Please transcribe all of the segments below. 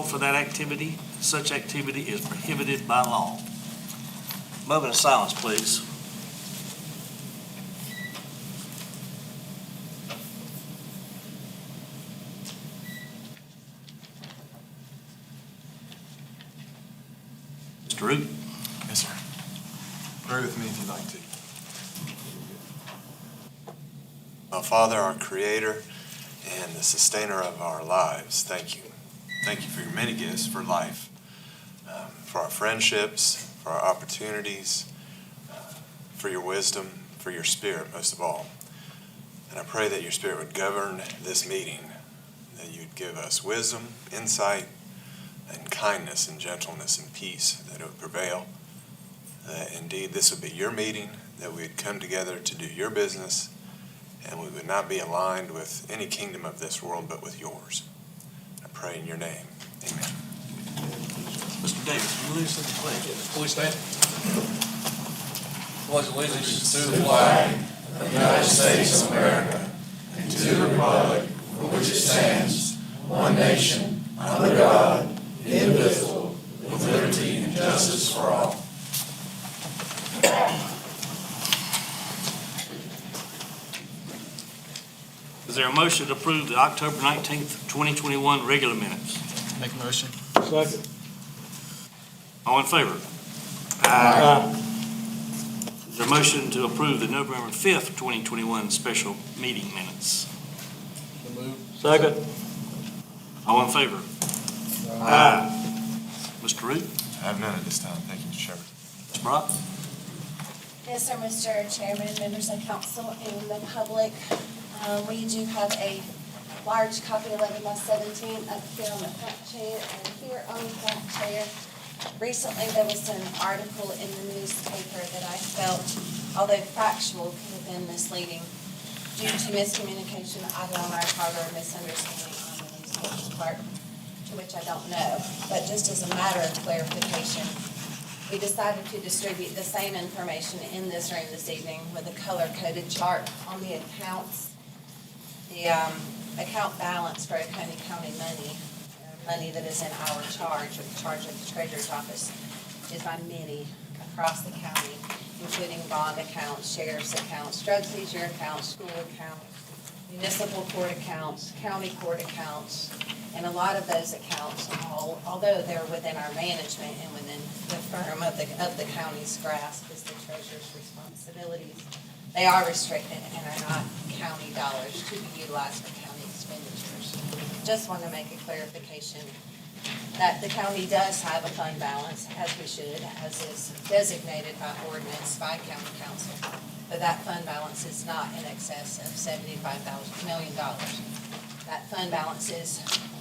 for that activity. Such activity is prohibited by law. Moment of silence, please. Mr. Root? Yes, sir. Pray with me if you'd like to. Father, our Creator and the sustainer of our lives, thank you. Thank you for your many gifts for life, for our friendships, for our opportunities, for your wisdom, for your Spirit, most of all. And I pray that your Spirit would govern this meeting, that you'd give us wisdom, insight, and kindness and gentleness and peace, that it would prevail, that indeed this would be your meeting, that we would come together to do your business, and we would not be aligned with any kingdom of this world, but with yours. I pray in your name. Amen. Mr. Davis, will you lead us in the pledge? Please stand. Pledge allegiance to the flag of the United States of America and to the republic for which it stands, one nation, under God, indivisible, with liberty and justice for all. Is there a motion to approve the October 19th, 2021 regular minutes? Make a motion. Second. All in favor? Aye. Is there a motion to approve the November 5th, 2021 special meeting minutes? So move. Second. All in favor? Aye. Mr. Root? I have none at this time. Thank you, Mr. Shepherd. Ms. Brock? Yes, sir, Mr. Chairman, members of council, and the public. We do have a large copy, 11 by 17, up here on the front chair and here on the front chair. Recently, there was an article in the newspaper that I felt, although factual, could have been misleading due to miscommunication either on our part or misunderstanding on the newspaper's part, to which I don't know. But just as a matter of clarification, we decided to distribute the same information in this room this evening with a color-coded chart on the accounts. The account balance for Oconee County money that is in our charge, or the charge of the Treasurer's Office, is by many across the county, including bond accounts, sheriff's accounts, drug seizure accounts, school accounts, municipal court accounts, county court accounts, and a lot of those accounts, although they're within our management and within the firm of the county's grasp is the treasurer's responsibilities, they are restricted and are not county dollars to be utilized for county expenditures. Just want to make a clarification that the county does have a fund balance, as we should, as is designated by ordinance by county council. But that fund balance is not in excess of $75 million. That fund balance is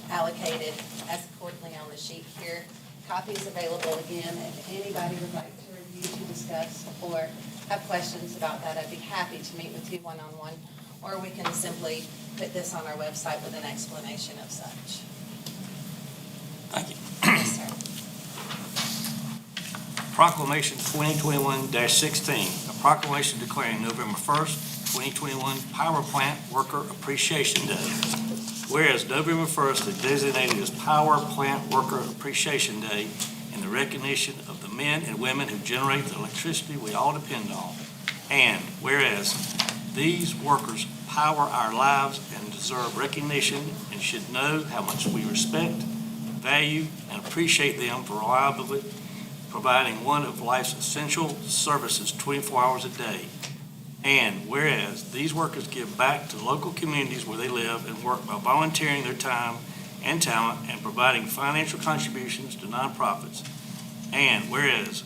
allocated as accordingly on the sheet here. Copies available again if anybody would like to review, to discuss, or have questions about that. I'd be happy to meet with you one-on-one, or we can simply put this on our website with an explanation of such. Thank you. Yes, sir. Proclamation 2021-16, a proclamation declaring November 1st, 2021 Power Plant Worker Appreciation Day. Whereas November 1st is designated as Power Plant Worker Appreciation Day in the recognition of the men and women who generate the electricity we all depend on. And whereas these workers power our lives and deserve recognition and should know how much we respect, value, and appreciate them for reliably providing one of life's essential services 24 hours a day. And whereas these workers give back to local communities where they live and work by volunteering their time and talent and providing financial contributions to nonprofits. And whereas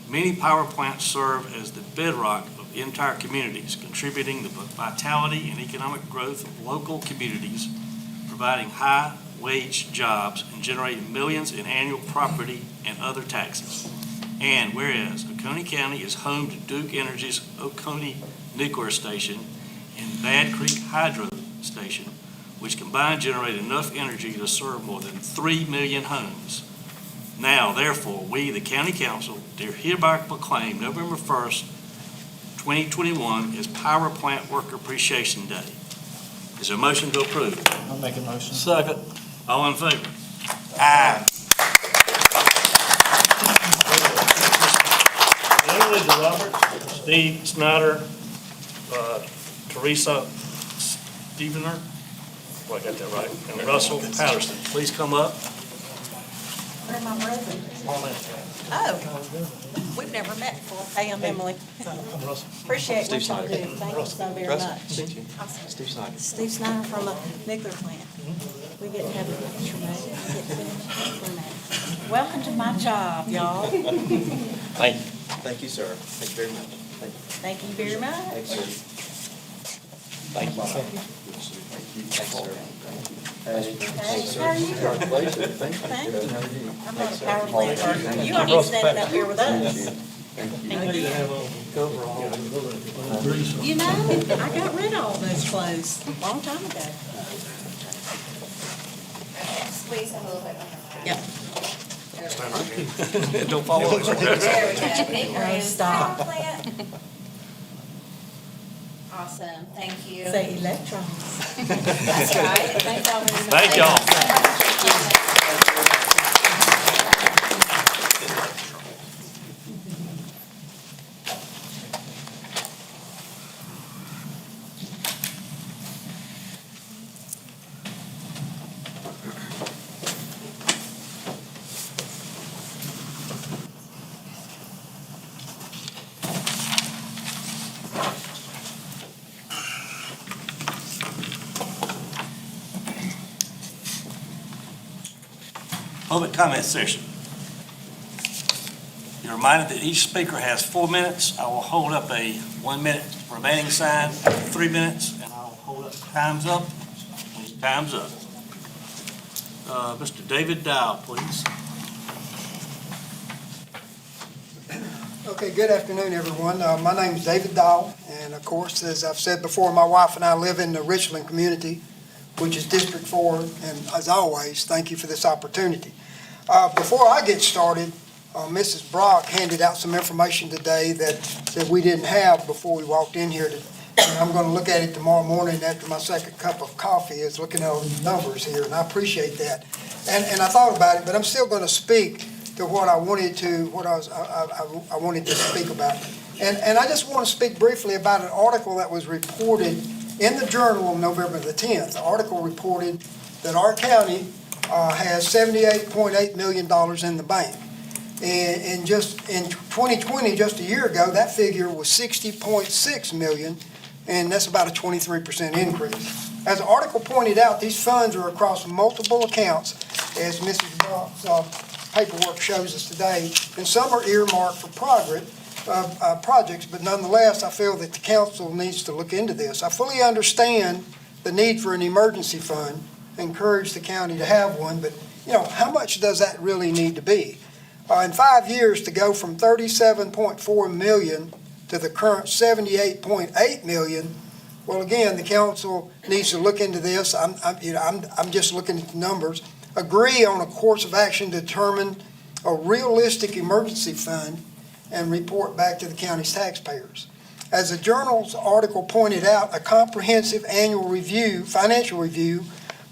many power plants serve as the bedrock of entire communities, contributing to the vitality and economic growth of local communities, providing high-wage jobs and generating millions in annual property and other taxes. And whereas Oconee County is home to Duke Energy's Oconee Nuclear Station and Bad Creek Hydro Station, which combined generate enough energy to serve more than 3 million homes. Now, therefore, we, the County Council, do hereby proclaim November 1st, 2021 as Power Plant Worker Appreciation Day. Is there a motion to approve? I'll make a motion. Second. All in favor? Aye. Emily DeRobert, Steve Snyder, Teresa Stevener, well, I got that right, and Russell Patterson. Please come up. Where are my brothers? Come on in. Oh, we've never met before. Hey, I'm Emily. I'm Russell. Appreciate what y'all do. Thank you so very much. Steve Snyder. Steve Snyder from a nuclear plant. We get to have a picture made. We get to finish nuclear man. Welcome to my job, y'all. Thank you. Thank you, sir. Thank you very much. Thank you very much. Thanks, sir. Thank you. Thanks, sir. Hey, how are you? Congratulations. Thank you. I'm not a power plant worker. You all need to stand up here with us. Thank you. You know, I got rid of all those clothes a long time ago. Squeeze a little bit. Yep. Don't follow us. There we go. Big room. Stop. Power plant. Awesome, thank you. Say electrons. That's right. Thank y'all very much. Thank y'all. Public comment session. You're reminded that each speaker has 4 minutes. I will hold up a 1 minute remaining sign after 3 minutes, and I'll hold up time's up when time's up. Mr. David Dow, please. Okay, good afternoon, everyone. My name is David Dahl, and of course, as I've said before, my wife and I live in the Richland community, which is District 4, and as always, thank you for this opportunity. Before I get started, Mrs. Brock handed out some information today that we didn't have before we walked in here. And I'm going to look at it tomorrow morning after my second cup of coffee, is looking at all these numbers here, and I appreciate that. And I thought about it, but I'm still going to speak to what I wanted to, I wanted to speak about. And I just want to speak briefly about an article that was reported in the Journal on November the 10th. The article reported that our county has $78.8 million in the bank. And just in 2020, just a year ago, that figure was $60.6 million, and that's about a 23% increase. As the article pointed out, these funds are across multiple accounts, as Mrs. Brock's paperwork shows us today, and some are earmarked for projects, but nonetheless, I feel that the council needs to look into this. I fully understand the need for an emergency fund, encourage the county to have one, but how much does that really need to be? In 5 years, to go from $37.4 million to the current $78.8 million, well, again, the council needs to look into this. I'm just looking at the numbers. Agree on a course of action to determine a realistic emergency fund and report back to the county's taxpayers. As the Journal's article pointed out, a comprehensive annual review, financial review,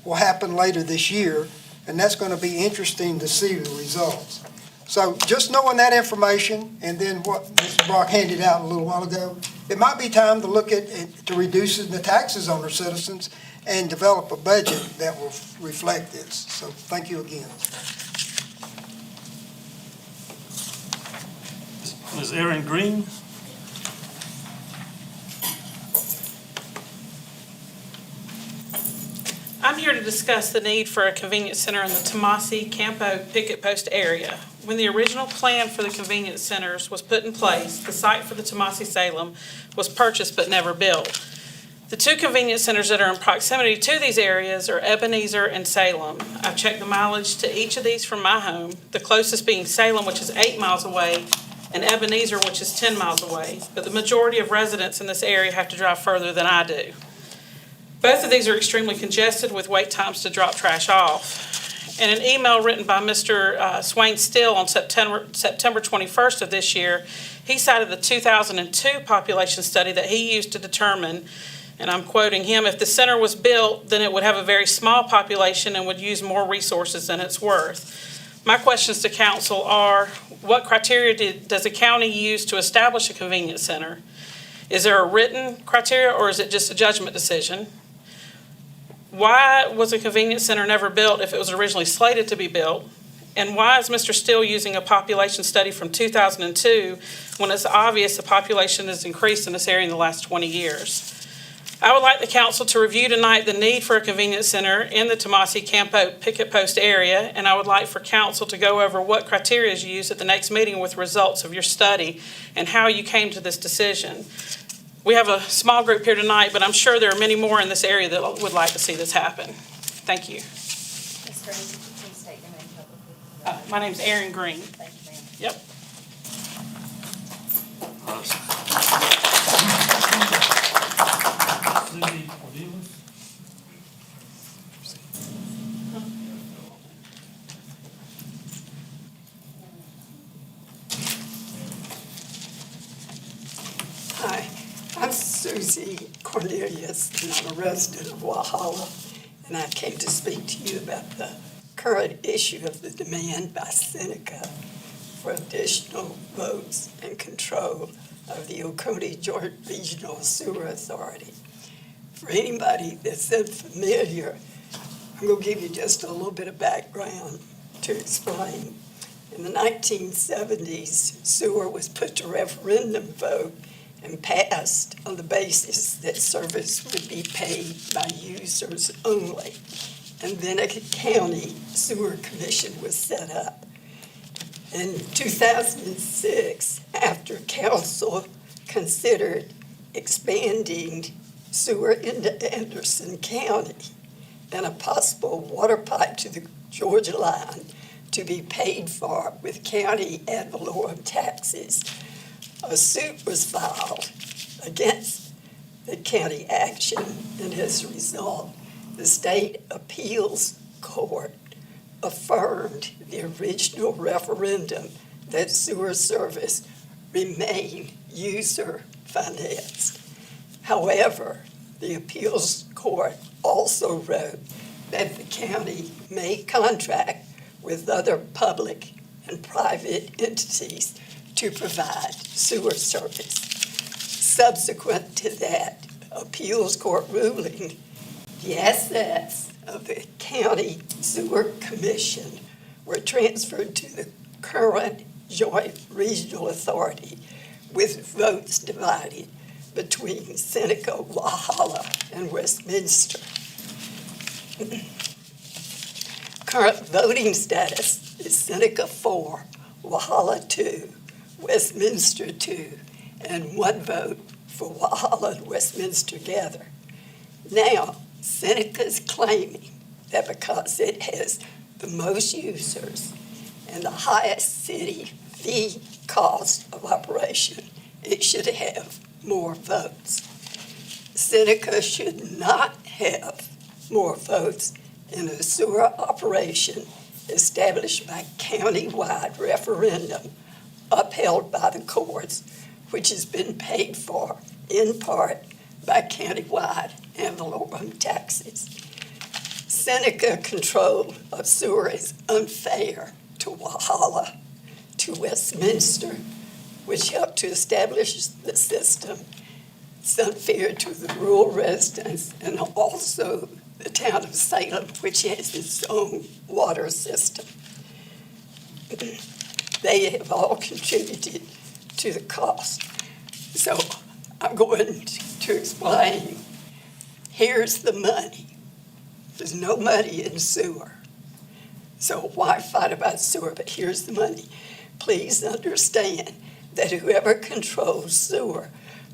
will happen later this year, and that's going to be interesting to see the results. So just knowing that information, and then what Mr. Brock handed out a little while ago, it might be time to look at to reducing the taxes on our citizens and develop a budget that will reflect this. So thank you again. Ms. Erin Green? I'm here to discuss the need for a convenience center in the Tomasi, Campo, Picket Post area. When the original plan for the convenience centers was put in place, the site for the Tomasi Salem was purchased but never built. The two convenience centers that are in proximity to these areas are Ebenezer and Salem. I've checked the mileage to each of these from my home, the closest being Salem, which is 8 miles away, and Ebenezer, which is 10 miles away. But the majority of residents in this area have to drive further than I do. Both of these are extremely congested with wait times to drop trash off. In an email written by Mr. Swain Still on September 21st of this year, he cited the 2002 population study that he used to determine And I'm quoting him, "If the center was built, then it would have a very small population and would use more resources than it's worth." My questions to council are, what criteria does the county use to establish a convenience center? Is there a written criteria or is it just a judgment decision? Why was a convenience center never built if it was originally slated to be built? And why is Mr. Steele using a population study from 2002 when it's obvious the population has increased in this area in the last 20 years? I would like the council to review tonight the need for a convenience center in the Tomasi, Campo, Picket Post area, and I would like for council to go over what criteria is used at the next meeting with results of your study and how you came to this decision. We have a small group here tonight, but I'm sure there are many more in this area that would like to see this happen. Thank you. Ms. Green, could you please state your name publicly? My name's Erin Green. Thank you, ma'am. Yep. Cindy Cornelius. Hi, I'm Susie Cornelius, and I'm a resident of Walhalla, and I came to speak to you about the current issue of the demand by Seneca for additional votes and control of the Oconee Joint Regional Sewer Authority. For anybody that's unfamiliar, I'm going to give you just a little bit of background to explain. In the 1970s, sewer was put to referendum vote and passed on the basis that service would be paid by users only. And then a county sewer commission was set up. In 2006, after council considered expanding sewer into Anderson County and a possible water pipe to the Georgia line to be paid for with county ad valorem taxes, a suit was filed against the county action, and as a result, the state appeals court affirmed the original referendum that sewer service remain user financed. However, the appeals court also wrote that the county may contract with other public and private entities to provide sewer service. Subsequent to that appeals court ruling, the assets of the county sewer commission were transferred to the current joint regional authority with votes divided between Seneca, Walhalla, and Westminster. Current voting status is Seneca 4, Walhalla 2, Westminster 2, and 1 vote for Walhalla and Westminster together. Now, Seneca's claiming that because it has the most users and the highest city fee cost of operation, it should have more votes. Seneca should not have more votes in a sewer operation established by county-wide referendum upheld by the courts, which has been paid for in part by county-wide ad valorem taxes. Seneca control of sewer is unfair to Walhalla, to Westminster, which helped to establish the system. It's unfair to the rural residents and also the town of Salem, which has its own water system. They have all contributed to the cost. So I'm going to explain. Here's the money. There's no money in sewer. So why fight about sewer? But here's the money. Please understand that whoever controls sewer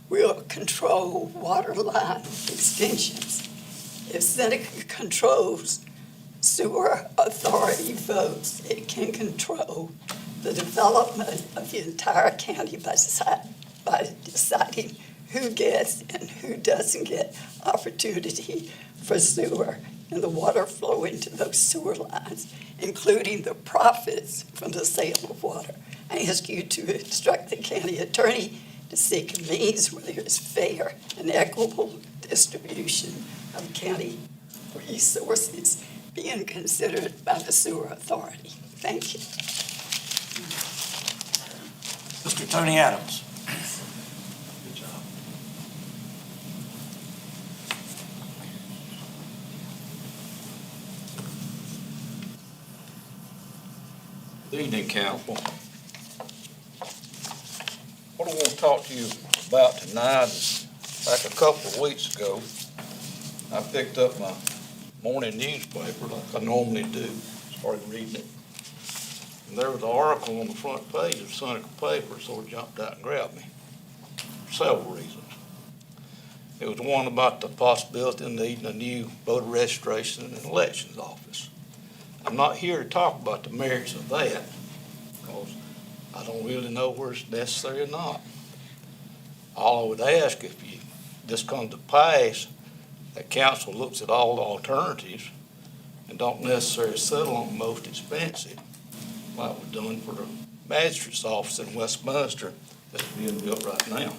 will control water line extensions. If Seneca controls sewer authority votes, it can control the development of the entire county by deciding who gets and who doesn't get opportunity for sewer and the water flow into those sewer lines, including the profits from the sale of water. I ask you to instruct the county attorney to seek a means where there is fair and equitable distribution of county resources being considered by the sewer authority. Thank you. Mr. Tony Adams. Good job. Good evening, Council. What I want to talk to you about tonight is, back a couple of weeks ago, I picked up my morning newspaper like I normally do, started reading it. And there was an article on the front page of Seneca paper, so it jumped out and grabbed me for several reasons. It was one about the possibility of needing a new voter registration and elections office. I'm not here to talk about the merits of that, because I don't really know whether it's necessary or not. All I would ask, if this comes to pass, that council looks at all the alternatives and don't necessarily settle on the most expensive, like we're doing for the magistrate's office in Westminster that's being built right now.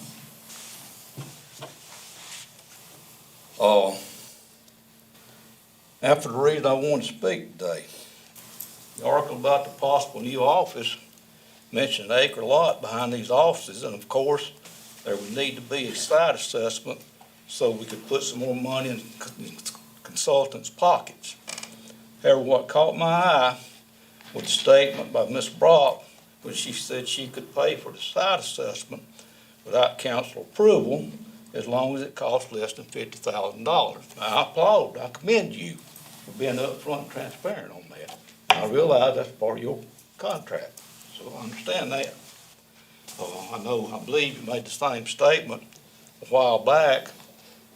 After the reason I wanted to speak today, the article about the possible new office mentioned an acre lot behind these offices, and of course, there would need to be a site assessment so we could put some more money in consultants' pockets. However, what caught my eye was a statement by Ms. Brock when she said she could pay for the site assessment without council approval as long as it costs less than $50,000. Now, I applaud, I commend you for being upfront and transparent on that. I realize that's part of your contract, so I understand that. I believe you made the same statement a while back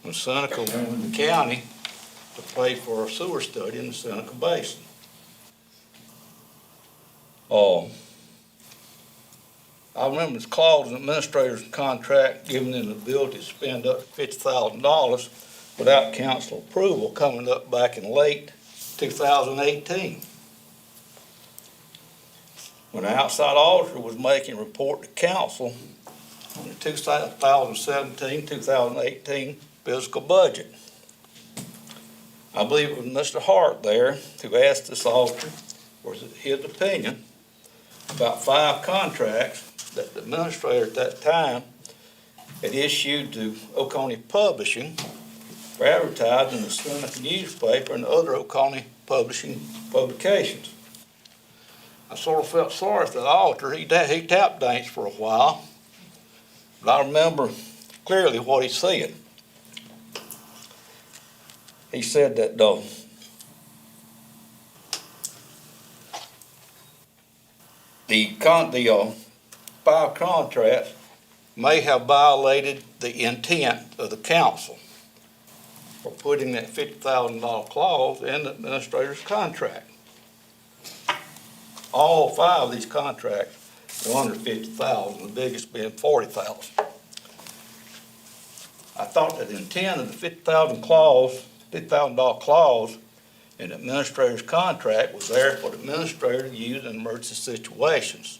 when Seneca wanted the county to pay for a sewer study in the Seneca Basin. I remember this clause in the administrator's contract giving them the ability to spend up to $50,000 without council approval coming up back in late 2018. When the outside auditor was making a report to council on the 2017-2018 fiscal budget. I believe it was Mr. Hart there who asked this auditor for his opinion about 5 contracts that the administrator at that time had issued to Oconee Publishing for advertising in the Seneca newspaper and other Oconee publishing publications. I sort of felt sorry for the auditor. He tap danced for a while, but I remember clearly what he said. He said that the 5 contracts may have violated the intent of the council for putting that $50,000 clause in the administrator's contract. All 5 of these contracts were under $50,000, the biggest being $40,000. I thought that the intent of the $50,000 clause in the administrator's contract was there for the administrator to use in emergency situations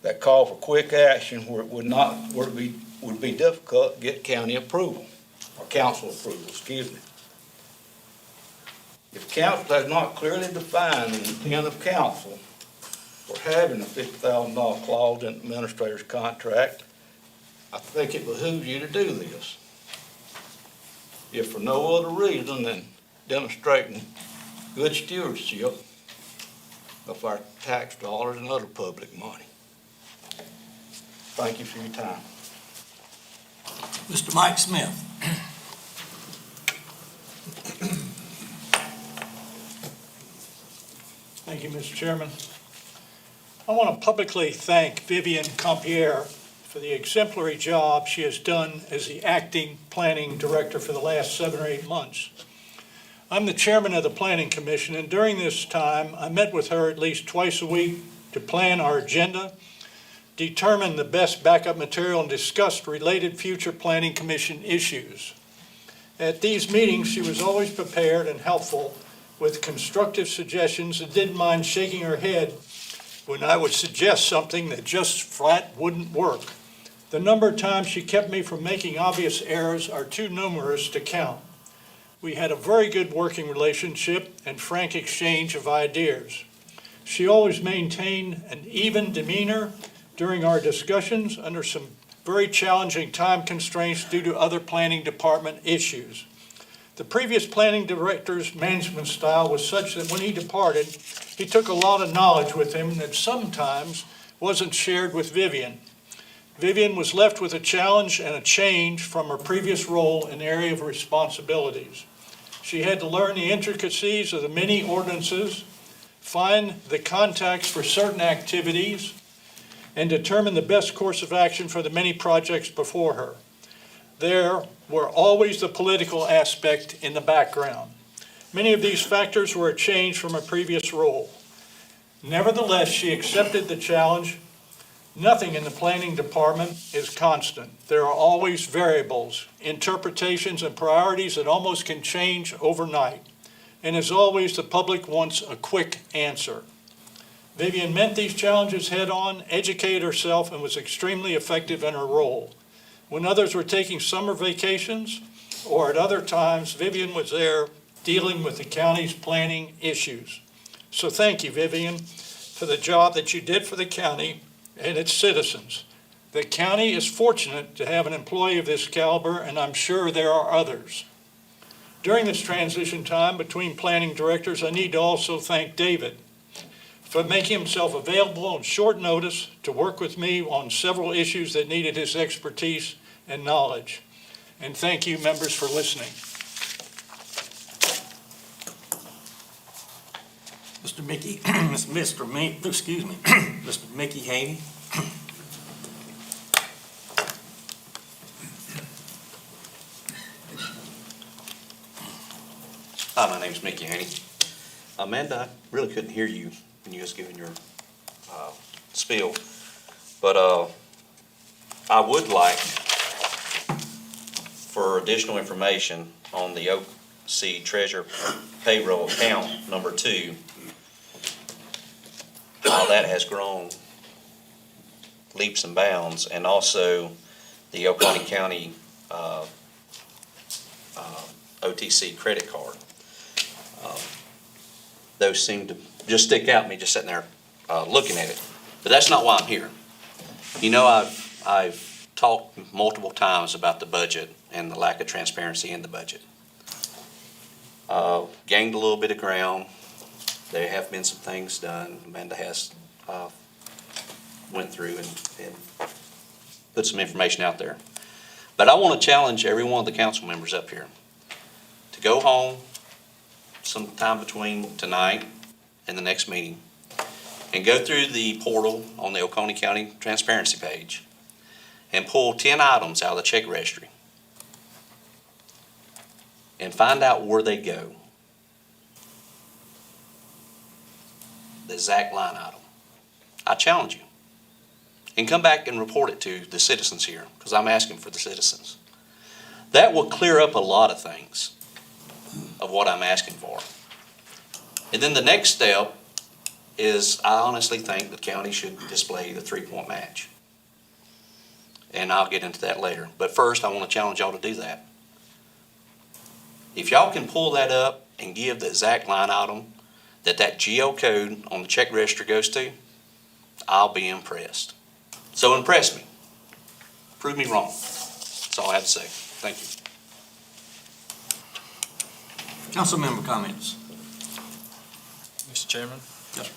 that call for quick action where it would be difficult to get county approval, or council approval, excuse me. If council has not clearly defined the intent of council for having a $50,000 clause in the administrator's contract, I think it behooves you to do this. If for no other reason than demonstrating good stewardship of our tax dollars and other public money. Thank you for your time. Mr. Mike Smith. Thank you, Mr. Chairman. I want to publicly thank Vivian Compiere for the exemplary job she has done as the acting planning director for the last 7 or 8 months. I'm the chairman of the Planning Commission, and during this time, I met with her at least twice a week to plan our agenda, determine the best backup material, and discuss related future Planning Commission issues. At these meetings, she was always prepared and helpful with constructive suggestions and didn't mind shaking her head when I would suggest something that just flat wouldn't work. The number of times she kept me from making obvious errors are too numerous to count. We had a very good working relationship and frank exchange of ideas. She always maintained an even demeanor during our discussions under some very challenging time constraints due to other planning department issues. The previous planning director's management style was such that when he departed, he took a lot of knowledge with him that sometimes wasn't shared with Vivian. Vivian was left with a challenge and a change from her previous role in the area of responsibilities. She had to learn the intricacies of the many ordinances, find the contacts for certain activities, and determine the best course of action for the many projects before her. There were always the political aspect in the background. Many of these factors were a change from her previous role. Nevertheless, she accepted the challenge. Nothing in the planning department is constant. There are always variables, interpretations, and priorities that almost can change overnight. And as always, the public wants a quick answer. Vivian met these challenges head-on, educated herself, and was extremely effective in her role. When others were taking summer vacations, or at other times, Vivian was there dealing with the county's planning issues. So thank you, Vivian, for the job that you did for the county and its citizens. The county is fortunate to have an employee of this caliber, and I'm sure there are others. During this transition time between planning directors, I need to also thank David for making himself available on short notice to work with me on several issues that needed his expertise and knowledge. And thank you, members, for listening. Mr. Mickey, Mr. Mickey Haney. Hi, my name's Mickey Haney. Amanda, I really couldn't hear you when you was giving your spiel, but I would like for additional information on the OC Treasurer Payroll Account number 2, how that has grown leaps and bounds, and also the Oconee County OTC credit card. Those seem to just stick out at me just sitting there looking at it. But that's not why I'm here. You know, I've talked multiple times about the budget and the lack of transparency in the budget. Gained a little bit of ground. There have been some things done. Amanda has went through and put some information out there. But I want to challenge every one of the council members up here to go home sometime between tonight and the next meeting and go through the portal on the Oconee County Transparency page and pull 10 items out of the check registry and find out where they go. The exact line item. I challenge you. And come back and report it to the citizens here, because I'm asking for the citizens. That will clear up a lot of things of what I'm asking for. And then the next step is I honestly think the county should display the 3-point match. And I'll get into that later. But first, I want to challenge y'all to do that. If y'all can pull that up and give the exact line item that GO code on the check register goes to, I'll be impressed. So impress me. Prove me wrong. That's all I have to say. Thank you. Council member comments. Mr. Chairman? Yes.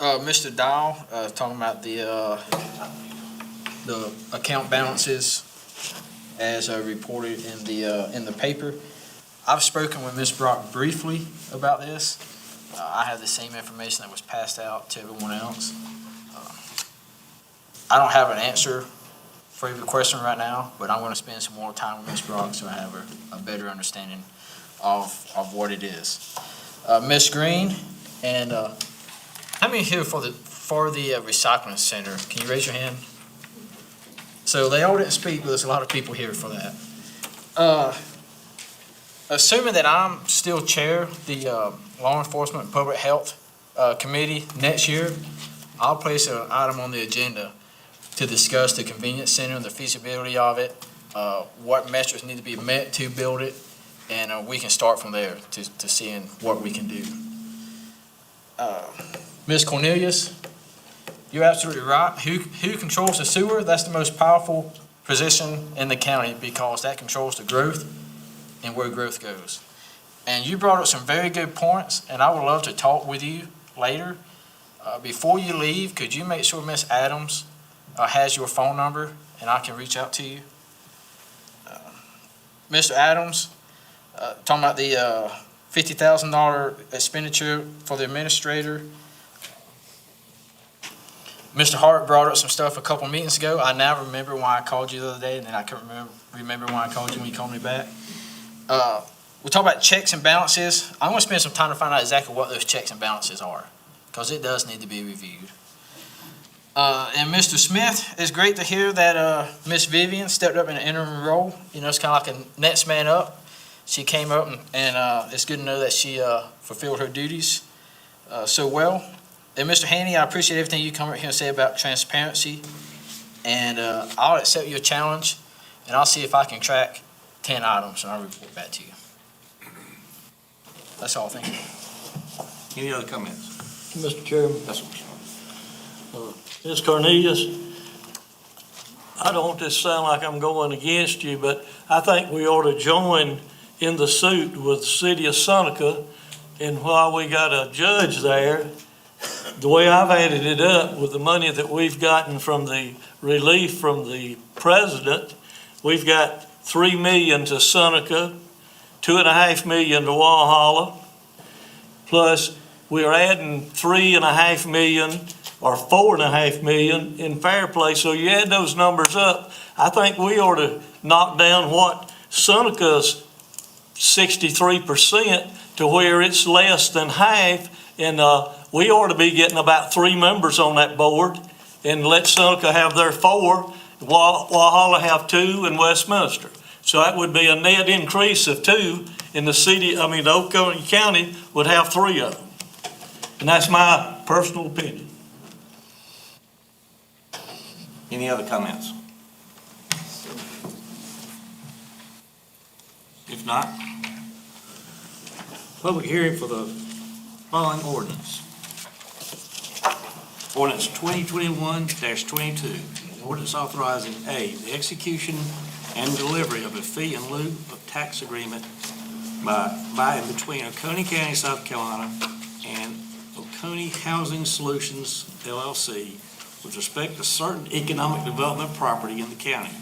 Mr. Dial, talking about the account balances as reported in the paper. I've spoken with Ms. Brock briefly about this. I have the same information that was passed out to everyone else. I don't have an answer for every question right now, but I'm going to spend some more time with Ms. Brock so I have a better understanding of what it is. Ms. Green, and how many here for the recycling center? Can you raise your hand? So they all didn't speak, but there's a lot of people here for that. Assuming that I'm still chair the Law Enforcement and Public Health Committee next year, I'll place an item on the agenda to discuss the convenience center and the feasibility of it, what measures need to be met to build it, and we can start from there to seeing what we can do. Ms. Cornelius, you're absolutely right. Who controls the sewer? That's the most powerful position in the county because that controls the growth and where growth goes. And you brought up some very good points, and I would love to talk with you later. Before you leave, could you make sure Ms. Adams has your phone number and I can reach out to you? Mr. Adams, talking about the $50,000 expenditure for the administrator. Mr. Hart brought up some stuff a couple meetings ago. I now remember why I called you the other day, and then I couldn't remember why I called you when you called me back. We talk about checks and balances. I'm going to spend some time to find out exactly what those checks and balances are, because it does need to be reviewed. And Mr. Smith, it's great to hear that Miss Vivian stepped up in an interim role. You know, it's kind of like a next man up. She came up, and it's good to know that she fulfilled her duties so well. And Mr. Haney, I appreciate everything you come up here and say about transparency. And I'll accept your challenge, and I'll see if I can track 10 items, and I'll report back to you. That's all. Thank you. Any other comments? Mr. Chairman. Yes, sir. Ms. Cornelius, I don't want this to sound like I'm going against you, but I think we ought to join in the suit with the city of Seneca. And while we got a judge there, the way I've added it up with the money that we've gotten from the relief from the president, we've got $3 million to Seneca, $2.5 million to Walhalla, plus we're adding $3.5 million or $4.5 million in Fairplay. So you add those numbers up, I think we ought to knock down what Seneca's 63% to where it's less than half, and we ought to be getting about 3 members on that board and let Seneca have their 4, Walhalla have 2, and Westminster. So that would be a net increase of 2, and the Oconee County would have 3 of them. And that's my personal opinion. Any other comments? If not, public hearing for the following ordinance. Ordinance 2021-22, ordinance authorizing A, the execution and delivery of a fee in lieu of tax agreement by and between Oconee County, South Carolina, and Oconee Housing Solutions, LLC, with respect to certain economic development property in the county,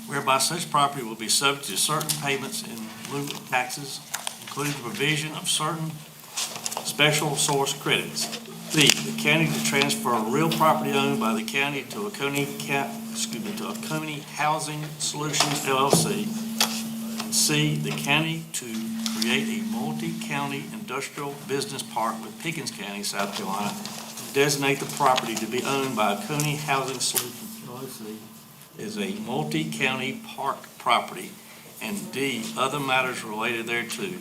whereby such property will be subject to certain payments in lieu of taxes, including the provision of certain special source credits. B, the county to transfer real property owned by the county to Oconee Housing Solutions, LLC. And C, the county to create a multi-county industrial business park with Pickens County, South Carolina, to designate the property to be owned by Oconee Housing Solutions, LLC as a multi-county park property, and D, other matters related thereto.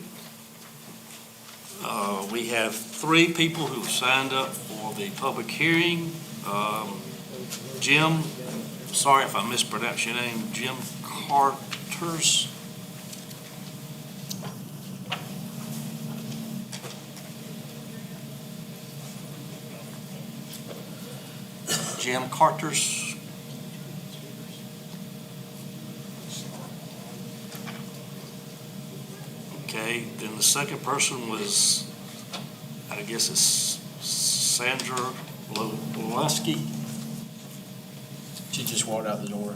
We have 3 people who signed up for the public hearing. Jim, sorry if I mispronounced your name, Jim Carters. Jim Carters. Okay, then the second person was, I guess it's Sandra Loweski. She just walked out the door.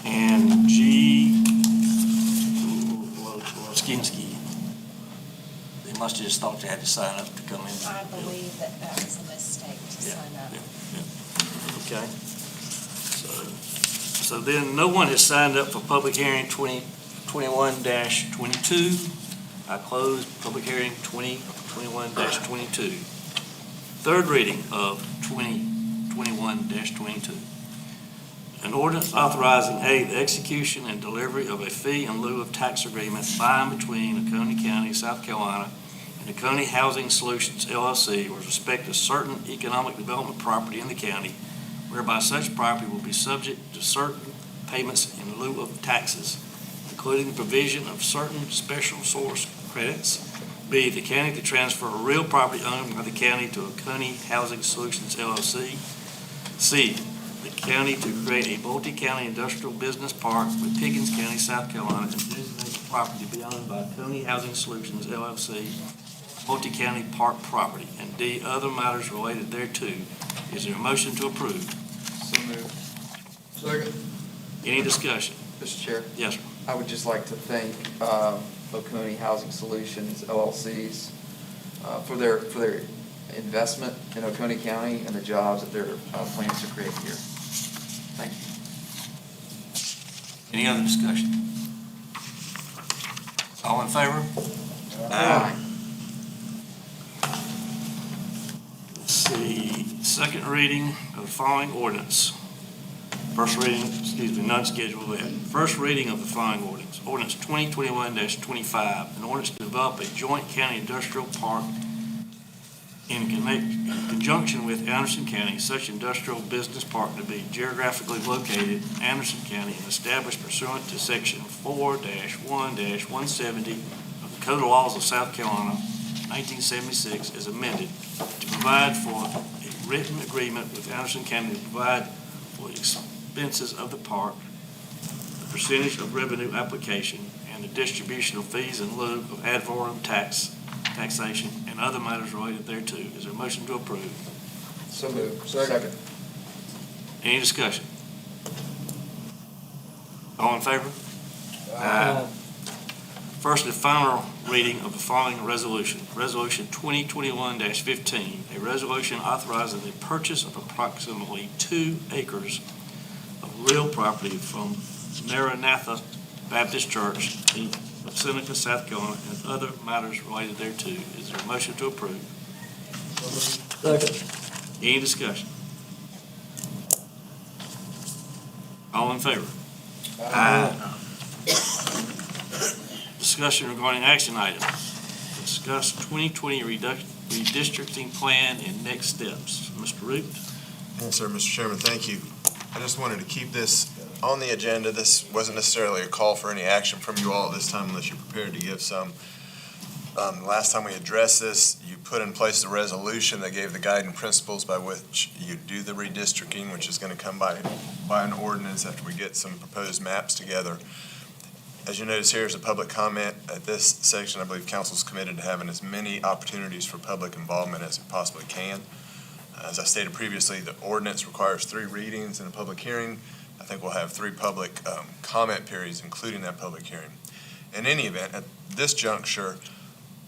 And G. Lowskinsky. They must have just thought they had to sign up to come in. I believe that was a mistake to sign up. Okay. So then no one has signed up for public hearing 2021-22. I close public hearing 2021-22. Third reading of 2021-22. An ordinance authorizing A, the execution and delivery of a fee in lieu of tax agreement by and between Oconee County, South Carolina, and and Oconee Housing Solutions LLC with respect to certain economic development property in the county, whereby such property will be subject to certain payments in lieu of taxes, including the provision of certain special source credits. B, the county to transfer real property owned by the county to Oconee Housing Solutions LLC. C, the county to create a multi-county industrial business park with Pickens County, South Carolina, and designate the property to be owned by Oconee Housing Solutions LLC, multi-county park property. And D, other matters related thereto. Is there a motion to approve? So moved. Second. Any discussion? Mr. Chair, Yes, sir. I would just like to thank Oconee Housing Solutions LLCs for their investment in Oconee County and the jobs that they're planning to create here. Thank you. Any other discussion? All in favor? Aye. Let's see, second reading of the following ordinance. First reading, none scheduled yet. First reading of the following ordinance. Ordinance 2021-25, an ordinance to develop a joint county industrial park in conjunction with Anderson County, such industrial business park to be geographically located in Anderson County and established pursuant to section 4-1-170 of the Code of Laws of South Carolina, 1976, as amended, to provide for a written agreement with Anderson County to provide for the expenses of the park, the percentage of revenue application, and the distribution of fees in lieu of ad valorem taxation, and other matters related thereto. Is there a motion to approve? So moved. Second. Any discussion? All in favor? Aye. First and final reading of the following resolution. Resolution 2021-15, a resolution authorizing the purchase of approximately 2 acres of real property from Maranatha Baptist Church of Seneca, South Carolina, and other matters related thereto. Is there a motion to approve? Second. Any discussion? All in favor? Aye. Discussion regarding action items. Discuss 2020 redistricting plan and next steps. Mr. Root? Yes, sir, Mr. Chairman, thank you. I just wanted to keep this on the agenda. This wasn't necessarily a call for any action from you all at this time unless you're prepared to give some. Last time we addressed this, you put in place the resolution that gave the guiding principles by which you do the redistricting, which is going to come by an ordinance after we get some proposed maps together. As you notice here is a public comment. At this section, I believe council's committed to having as many opportunities for public involvement as it possibly can. As I stated previously, the ordinance requires 3 readings and a public hearing. I think we'll have 3 public comment periods, including that public hearing. In any event, at this juncture,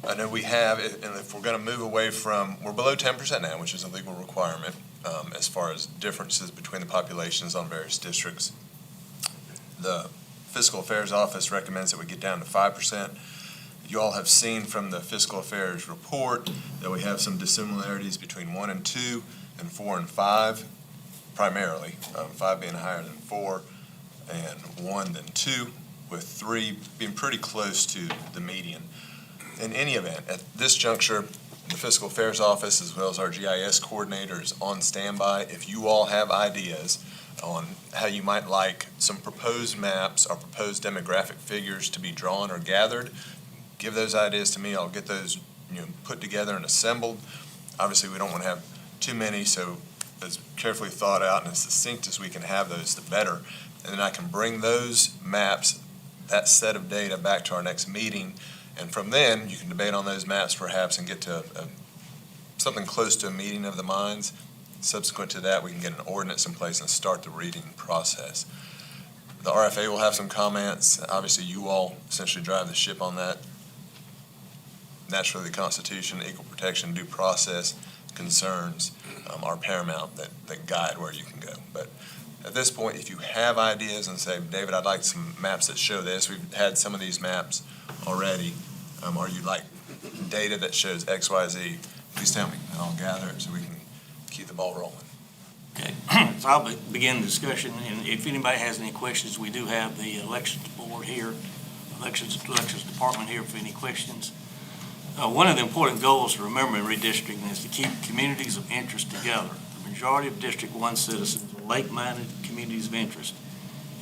I know we have, and if we're going to move away from, we're below 10% now, which is a legal requirement as far as differences between the populations on various districts. The Fiscal Affairs Office recommends that we get down to 5%. You all have seen from the Fiscal Affairs report that we have some dissimilarities between 1 and 2 and 4 and 5, primarily, 5 being higher than 4 and 1 than 2, with 3 being pretty close to the median. In any event, at this juncture, the Fiscal Affairs Office, as well as our GIS coordinator, is on standby. If you all have ideas on how you might like some proposed maps or proposed demographic figures to be drawn or gathered, give those ideas to me. I'll get those put together and assembled. Obviously, we don't want to have too many, so as carefully thought out and as succinct as we can have those, the better. And then I can bring those maps, that set of data, back to our next meeting. And from then, you can debate on those maps perhaps and get to something close to a meeting of the minds. Subsequent to that, we can get an ordinance in place and start the reading process. The RFA will have some comments. Obviously, you all essentially drive the ship on that. Naturally, the Constitution, equal protection, due process concerns are paramount that guide where you can go. But at this point, if you have ideas and say, David, I'd like some maps that show this. We've had some of these maps already. Or you'd like data that shows X, Y, Z, please tell me, and I'll gather it so we can keep the ball rolling. Okay, so I'll begin the discussion, and if anybody has any questions, we do have the elections board here, elections department here for any questions. One of the important goals to remember in redistricting is to keep communities of interest together. The majority of District 1 citizens are like-minded communities of interest.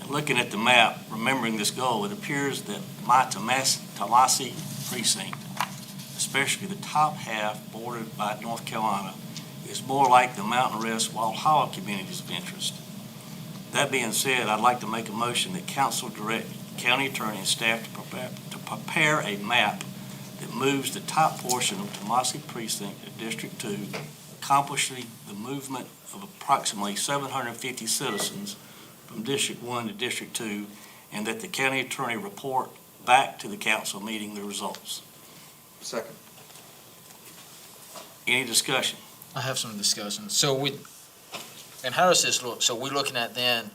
And looking at the map, remembering this goal, it appears that my Tomasi precinct, especially the top half bordered by North Carolina, is more like the Mountain Rest, Walhalla communities of interest. That being said, I'd like to make a motion that council direct county attorney and staff to prepare a map that moves the top portion of Tomasi precinct to District 2, accomplishing the movement of approximately 750 citizens from District 1 to District 2, and that the county attorney report back to the council meeting the results. Second. Any discussion? I have some discussion. And how does this look? So we're looking at then,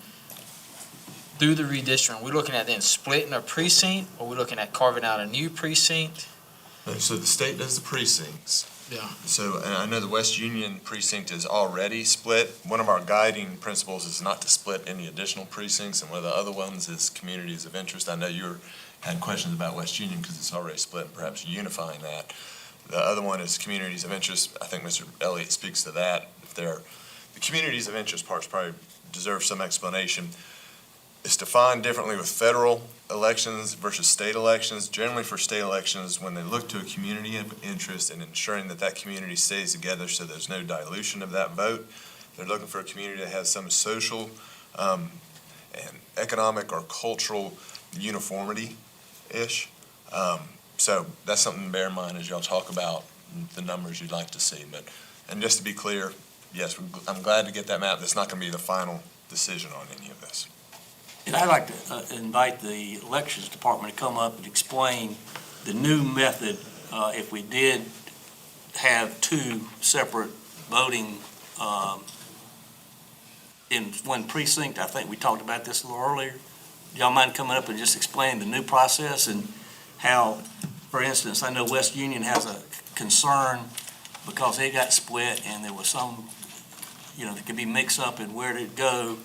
through the redistricting, we're looking at then splitting a precinct, or we're looking at carving out a new precinct? So the state does the precincts. Yeah. So, and I know the West Union precinct is already split. One of our guiding principles is not to split any additional precincts, and one of the other ones is communities of interest. I know you had questions about West Union because it's already split, and perhaps unifying that. The other one is communities of interest. I think Mr. Elliott speaks to that. The communities of interest parts probably deserve some explanation. It's defined differently with federal elections versus state elections. Generally for state elections, when they look to a community of interest and ensuring that that community stays together so there's no dilution of that vote, they're looking for a community that has some social and economic or cultural uniformity-ish. So that's something to bear in mind as y'all talk about the numbers you'd like to see. And just to be clear, yes, I'm glad to get that map. That's not going to be the final decision on any of this. And I'd like to invite the elections department to come up and explain the new method if we did have two separate voting in one precinct. I think we talked about this a little earlier. Y'all mind coming up and just explaining the new process and how, for instance, I know West Union has a concern because they got split and there was some, that could be mixed up in where to go.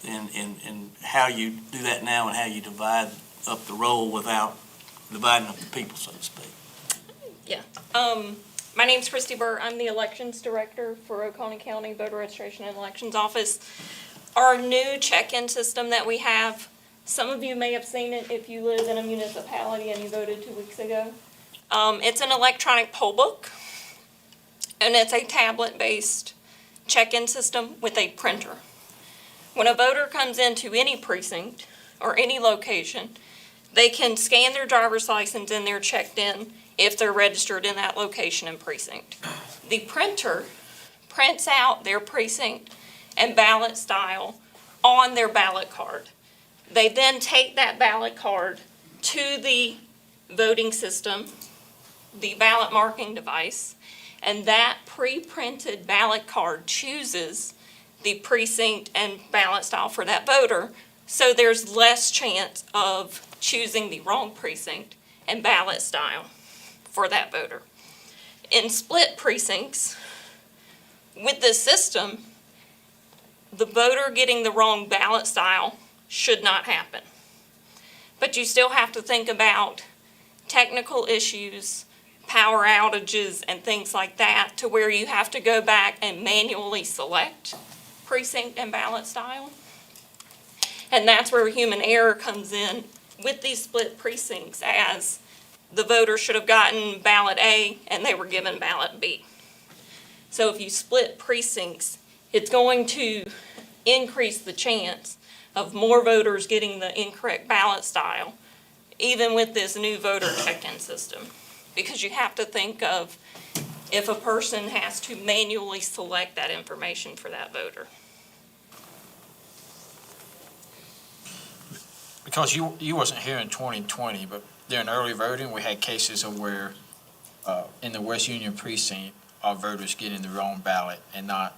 And how you do that now and how you divide up the role without dividing up the people, so to speak. Yeah. My name's Christy Burr. I'm the Elections Director for Oconee County Voter Registration and Elections Office. Our new check-in system that we have, some of you may have seen it if you live in a municipality and you voted 2 weeks ago. It's an electronic poll book, and it's a tablet-based check-in system with a printer. When a voter comes into any precinct or any location, they can scan their driver's license and they're checked in if they're registered in that location and precinct. The printer prints out their precinct and ballot style on their ballot card. They then take that ballot card to the voting system, the ballot marking device, and that pre-printed ballot card chooses the precinct and ballot style for that voter, so there's less chance of choosing the wrong precinct and ballot style for that voter. In split precincts, with this system, the voter getting the wrong ballot style should not happen. But you still have to think about technical issues, power outages, and things like that, to where you have to go back and manually select precinct and ballot style. And that's where human error comes in with these split precincts, as the voter should have gotten ballot A and they were given ballot B. So if you split precincts, it's going to increase the chance of more voters getting the incorrect ballot style, even with this new voter check-in system. Because you have to think of if a person has to manually select that information for that voter. Because you wasn't here in 2020, but during early voting, we had cases of where in the West Union precinct, our voters getting the wrong ballot and not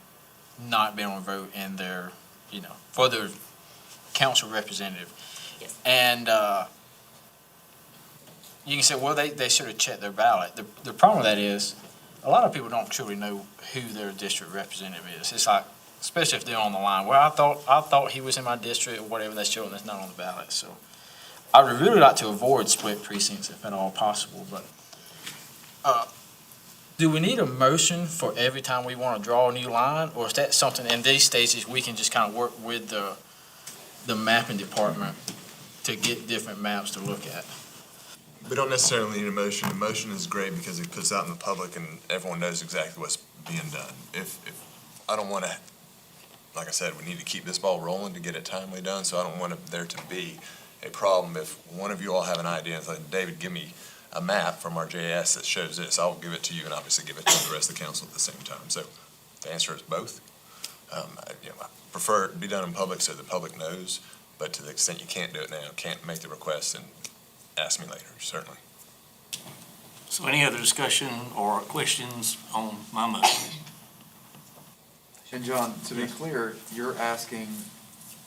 being able to vote in their, for their council representative. Yes. And you can say, well, they should have checked their ballot. The problem with that is, a lot of people don't truly know who their district representative is. It's like, especially if they're on the line, well, I thought he was in my district or whatever, that's showing that's not on the ballot. So I would really like to avoid split precincts if at all possible, but Do we need a motion for every time we want to draw a new line, or is that something in these stages we can just kind of work with the mapping department to get different maps to look at? We don't necessarily need a motion. A motion is great because it puts out in the public and everyone knows exactly what's being done. If I don't want to, like I said, we need to keep this ball rolling to get it timely done, so I don't want there to be a problem if one of you all have an idea and say, David, give me a map from our JS that shows this. I'll give it to you and obviously give it to the rest of the council at the same time. So the answer is both. I prefer it to be done in public so the public knows, but to the extent you can't do it now, can't make the request, and ask me later, certainly. So any other discussion or questions on my motion? And John, to be clear, you're asking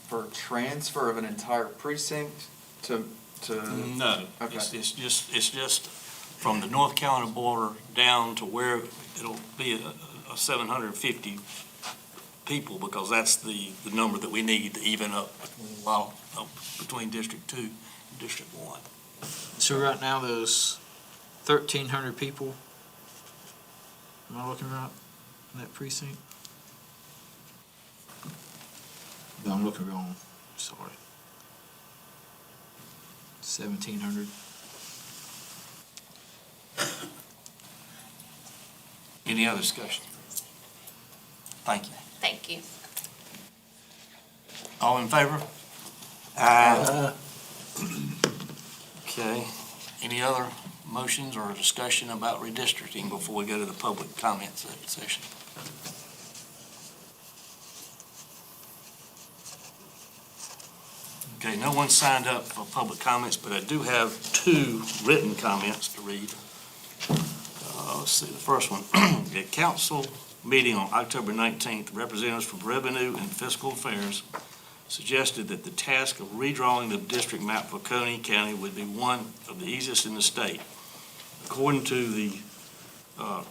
for transfer of an entire precinct to? No, Okay. it's just from the North Carolina border down to where it'll be a 750 people, because that's the number that we need to even up between District 2 and District 1. So right now, there's 1,300 people. Am I looking right in that precinct? No, I'm looking wrong. Sorry. 1,700. Any other discussion? Thank you. Thank you. All in favor? Aye. Okay. Any other motions or discussion about redistricting before we go to the public comment session? Okay, no one signed up for public comments, but I do have 2 written comments to read. Let's see, the first one. At council meeting on October 19th, representatives from Revenue and Fiscal Affairs suggested that the task of redrawing the district map for Oconee County would be one of the easiest in the state. According to the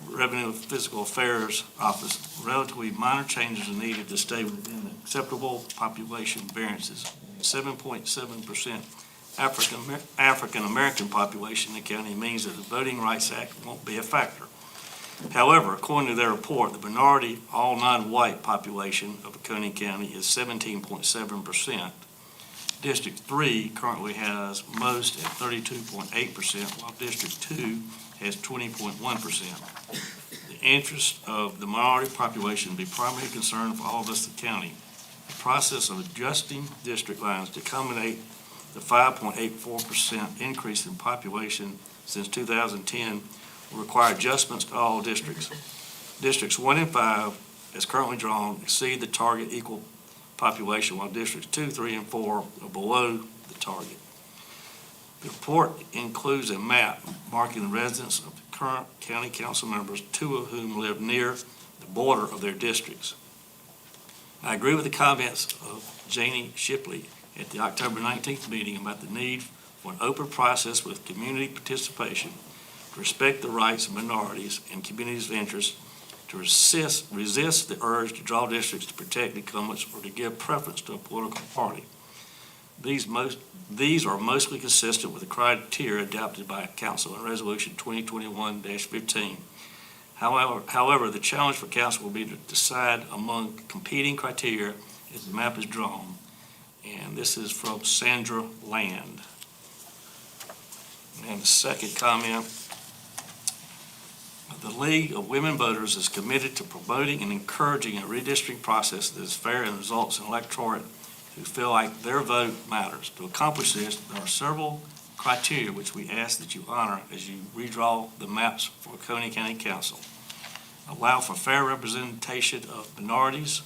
Revenue and Fiscal Affairs Office, relatively minor changes are needed to stay within acceptable population variances. 7.7% African American population in the county means that the Voting Rights Act won't be a factor. However, according to their report, the minority, all non-white population of Oconee County is 17.7%. District 3 currently has most at 32.8%, while District 2 has 20.1%. The interest of the minority population will be primary concern for all of us in the county. The process of adjusting district lines to accommodate the 5.84% increase in population since 2010 will require adjustments to all districts. Districts 1 and 5, as currently drawn, exceed the target equal population, while districts 2, 3, and 4 are below the target. The report includes a map marking the residents of the current county council members, 2 of whom live near the border of their districts. I agree with the comments of Janie Shipley at the October 19th meeting about the need for an open process with community participation to respect the rights of minorities and communities of interest, to resist the urge to draw districts to protect incumbents or to give preference to a political party. These are mostly consistent with the criteria adopted by Council in Resolution 2021-15. However, the challenge for Council will be to decide among competing criteria as the map is drawn. And this is from Sandra Land. And the second comment, the League of Women Voters is committed to promoting and encouraging a redistricting process that is fair and results in electorate who feel like their vote matters. To accomplish this, there are several criteria which we ask that you honor as you redraw the maps for Oconee County Council. Allow for fair representation of minorities,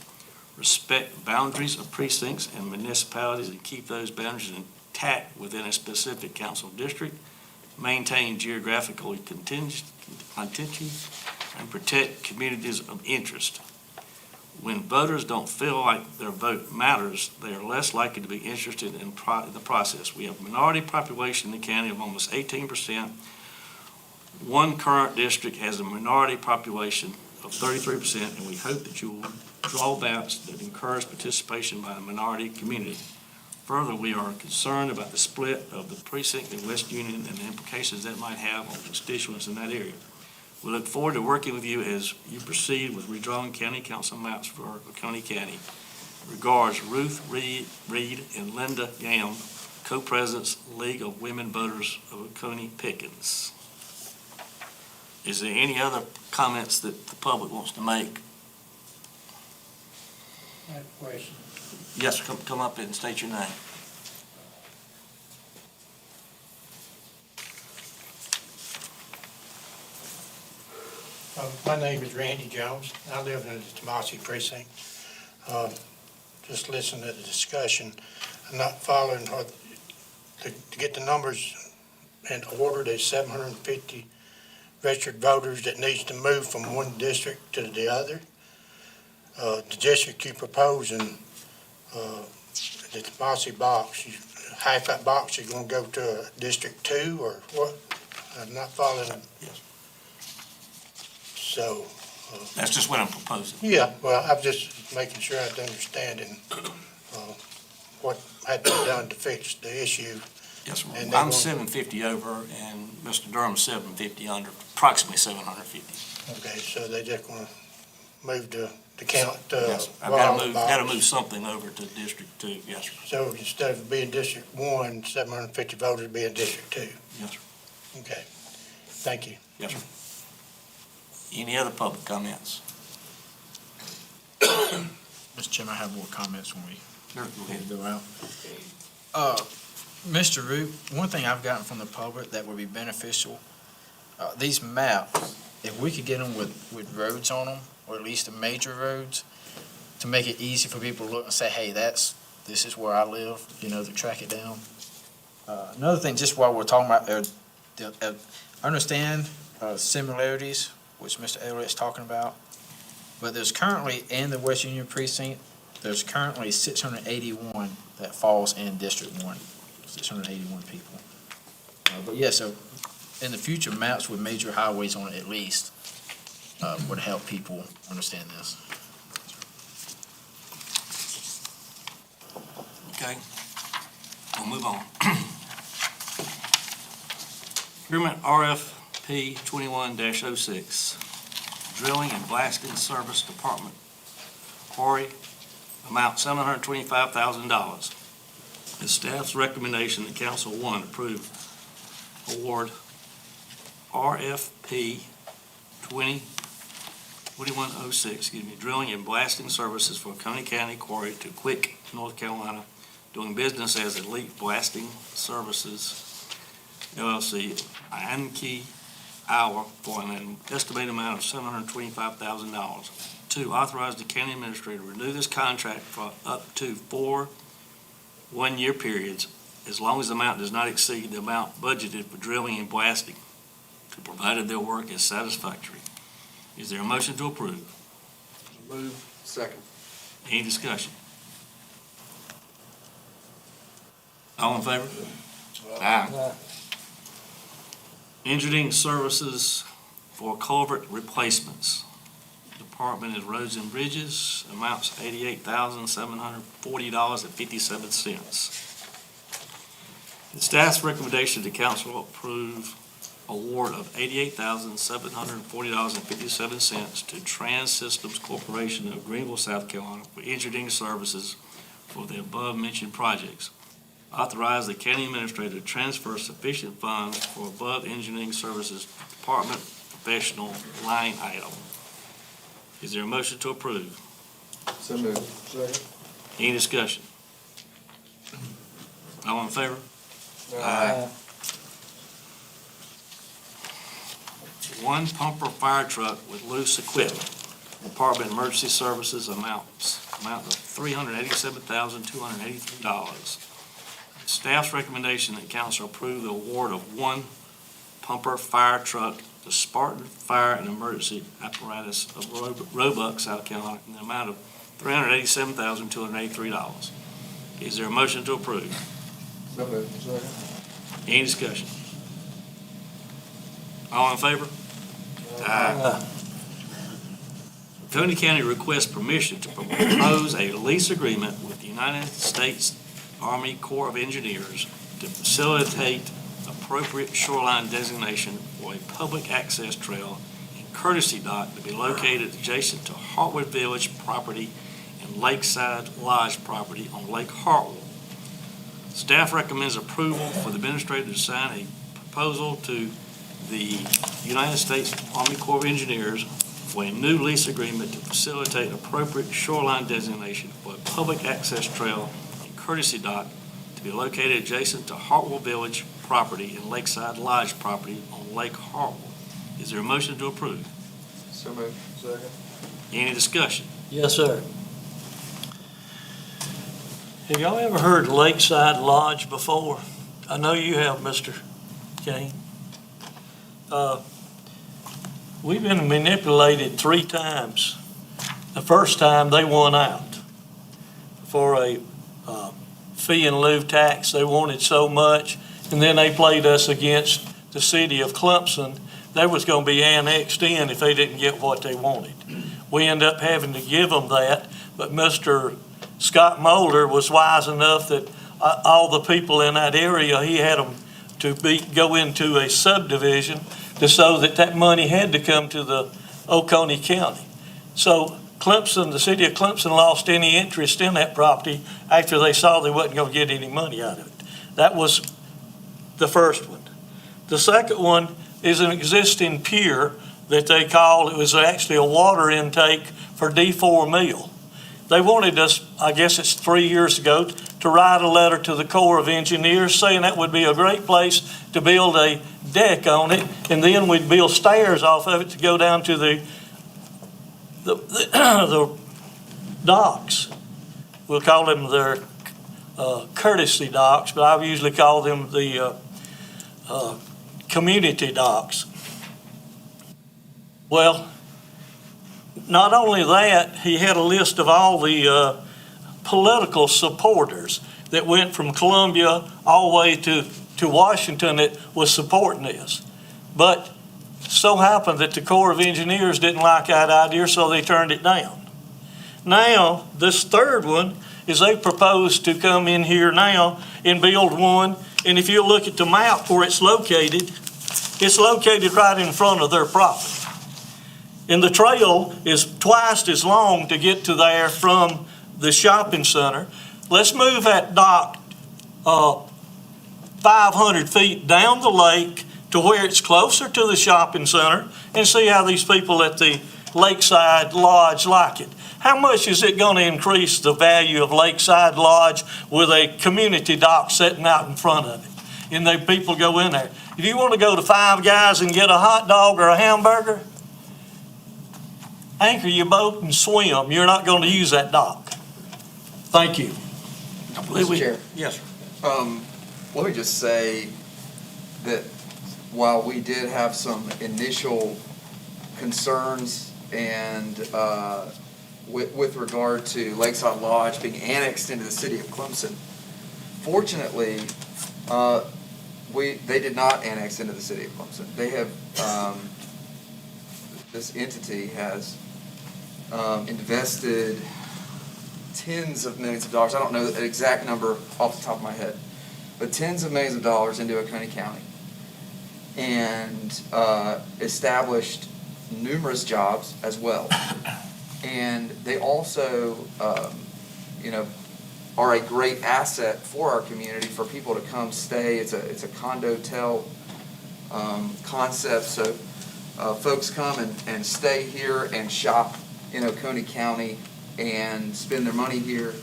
respect boundaries of precincts and municipalities and keep those boundaries intact within a specific council district, maintain geographical continuity, and protect communities of interest. When voters don't feel like their vote matters, they are less likely to be interested in the process. We have a minority population in the county of almost 18%. One current district has a minority population of 33%, and we hope that you will draw maps that encourage participation by the minority community. Further, we are concerned about the split of the precinct in West Union and the implications that might have on constituents in that area. We look forward to working with you as you proceed with redrawing county council maps for Oconee County. Regards, Ruth Reed and Linda Gam, co-presidents, League of Women Voters of Oconee Pickens. Is there any other comments that the public wants to make? I have a question. Yes, come up and state your name. My name is Randy Jones. I live in the Tomasi precinct. Just listening to the discussion, I'm not following her. To get the numbers in order, there's 750 registered voters that needs to move from one district to the other. The district you propose in the Tomasi box, half that box is going to go to District 2 or what? I'm not following. Yes. So. That's just what I'm proposing. Yeah, well, I'm just making sure I understand what had to be done to fix the issue. Yes, sir. And I'm they 750 over, and Mr. Durham's 750 under, approximately 750. Okay, so they just gonna move the count, Yes, I've gotta move something over to District 2, yes, sir. So instead of being District 1, 750 voters be in District 2? Yes, sir. Okay, thank you. Yes, sir. Any other public comments? Mr. Chairman, I have more comments when we Sure, go ahead. go out. Mr. Root, one thing I've gotten from the public that would be beneficial, these maps, if we could get them with roads on them, or at least the major roads, to make it easy for people to look and say, hey, this is where I live, to track it down. Another thing, just while we're talking about, understand similarities, which Mr. Elliott's talking about, but there's currently, in the West Union precinct, there's currently 681 that falls in District 1, 681 people. But yeah, so in the future, maps with major highways on it at least would help people understand this. Okay, we'll move on. Procurement RFP 21-06, Drilling and Blasting Service Department, quarry, amount $725,000. The staff's recommendation that council one approve award RFP 2106, Drilling and Blasting Services for Oconee County Quarry to Quick, North Carolina, doing business as Elite Blasting Services, LLC, Anki Hour, for an estimated amount of $725,000. Two, authorize the county administrator to renew this contract for up to 4 one-year periods, as long as the amount does not exceed the amount budgeted for drilling and blasting, provided their work is satisfactory. Is there a motion to approve? Move. Second. Any discussion? All in favor? Aye. Engineering services for culvert replacements. Department is Roads and Bridges, amounts $88,740.57. The staff's recommendation to council approve award of $88,740.57 to Trans Systems Corporation of Greenville, South Carolina for engineering services for the above-mentioned projects. Authorize the county administrator to transfer sufficient funds for above engineering services department professional line item. Is there a motion to approve? So moved. Second. Any discussion? All in favor? Aye. One pumper fire truck with loose equipment, Department of Emergency Services, amount of $387,283. Staff's recommendation that council approve the award of one pumper fire truck to Spartan Fire and Emergency Apparatus of Roebuck, South Carolina, in the amount of $387,283. Is there a motion to approve? So moved. Second. Any discussion? All in favor? Aye. Oconee County requests permission to propose a lease agreement with the United States Army Corps of Engineers to facilitate appropriate shoreline designation for a public access trail in courtesy dock to be located adjacent to Hartwood Village property and Lakeside Lodge property on Lake Hartwell. Staff recommends approval for the administrator to sign a proposal to the United States Army Corps of Engineers for a new lease agreement to facilitate appropriate shoreline designation for a public access trail and courtesy dock to be located adjacent to Hartwell Village property and Lakeside Lodge property on Lake Hartwell. Is there a motion to approve? So moved. Second. Any discussion? Yes, sir. Have y'all ever heard Lakeside Lodge before? I know you have, Mr. Kane. We've been manipulated 3 times. The first time, they won out for a fee in lieu tax. They wanted so much, and then they played us against the city of Clemson. They was going to be annexed in if they didn't get what they wanted. We ended up having to give them that, but Mr. Scott Mulder was wise enough that all the people in that area, he had them to go into a subdivision so that money had to come to the Oconee County. So Clemson, the city of Clemson lost any interest in that property after they saw they wasn't going to get any money out of it. That was the first one. The second one is an existing pier that they call, it was actually a water intake for D4 Mill. They wanted us, I guess it's 3 years ago, to write a letter to the Corps of Engineers saying that would be a great place to build a deck on it, and then we'd build stairs off of it to go down to the docks. We'll call them their courtesy docks, but I usually call them the community docks. Well, not only that, he had a list of all the political supporters that went from Columbia all the way to Washington that was supporting this. But so happened that the Corps of Engineers didn't like that idea, so they turned it down. Now, this third one is they proposed to come in here now and build one, and if you look at the map where it's located right in front of their property. And the trail is twice as long to get to there from the shopping center. Let's move that dock 500 feet down the lake to where it's closer to the shopping center and see how these people at the Lakeside Lodge like it. How much is it going to increase the value of Lakeside Lodge with a community dock sitting out in front of it? And the people go in there. If you want to go to Five Guys and get a hot dog or a hamburger, anchor your boat and swim. You're not going to use that dock. Thank you. Mr. Chair. Yes, sir. Let me just say that while we did have some initial concerns and with regard to Lakeside Lodge being annexed into the city of Clemson, fortunately, they did not annex into the city of Clemson. They have, this entity has invested tens of millions of dollars. I don't know the exact number off the top of my head, but tens of millions of dollars into Oconee County, and established numerous jobs as well. And they also, are a great asset for our community for people to come stay. It's a condo-tel concept, so folks come and stay here and shop in Oconee County and spend their money here.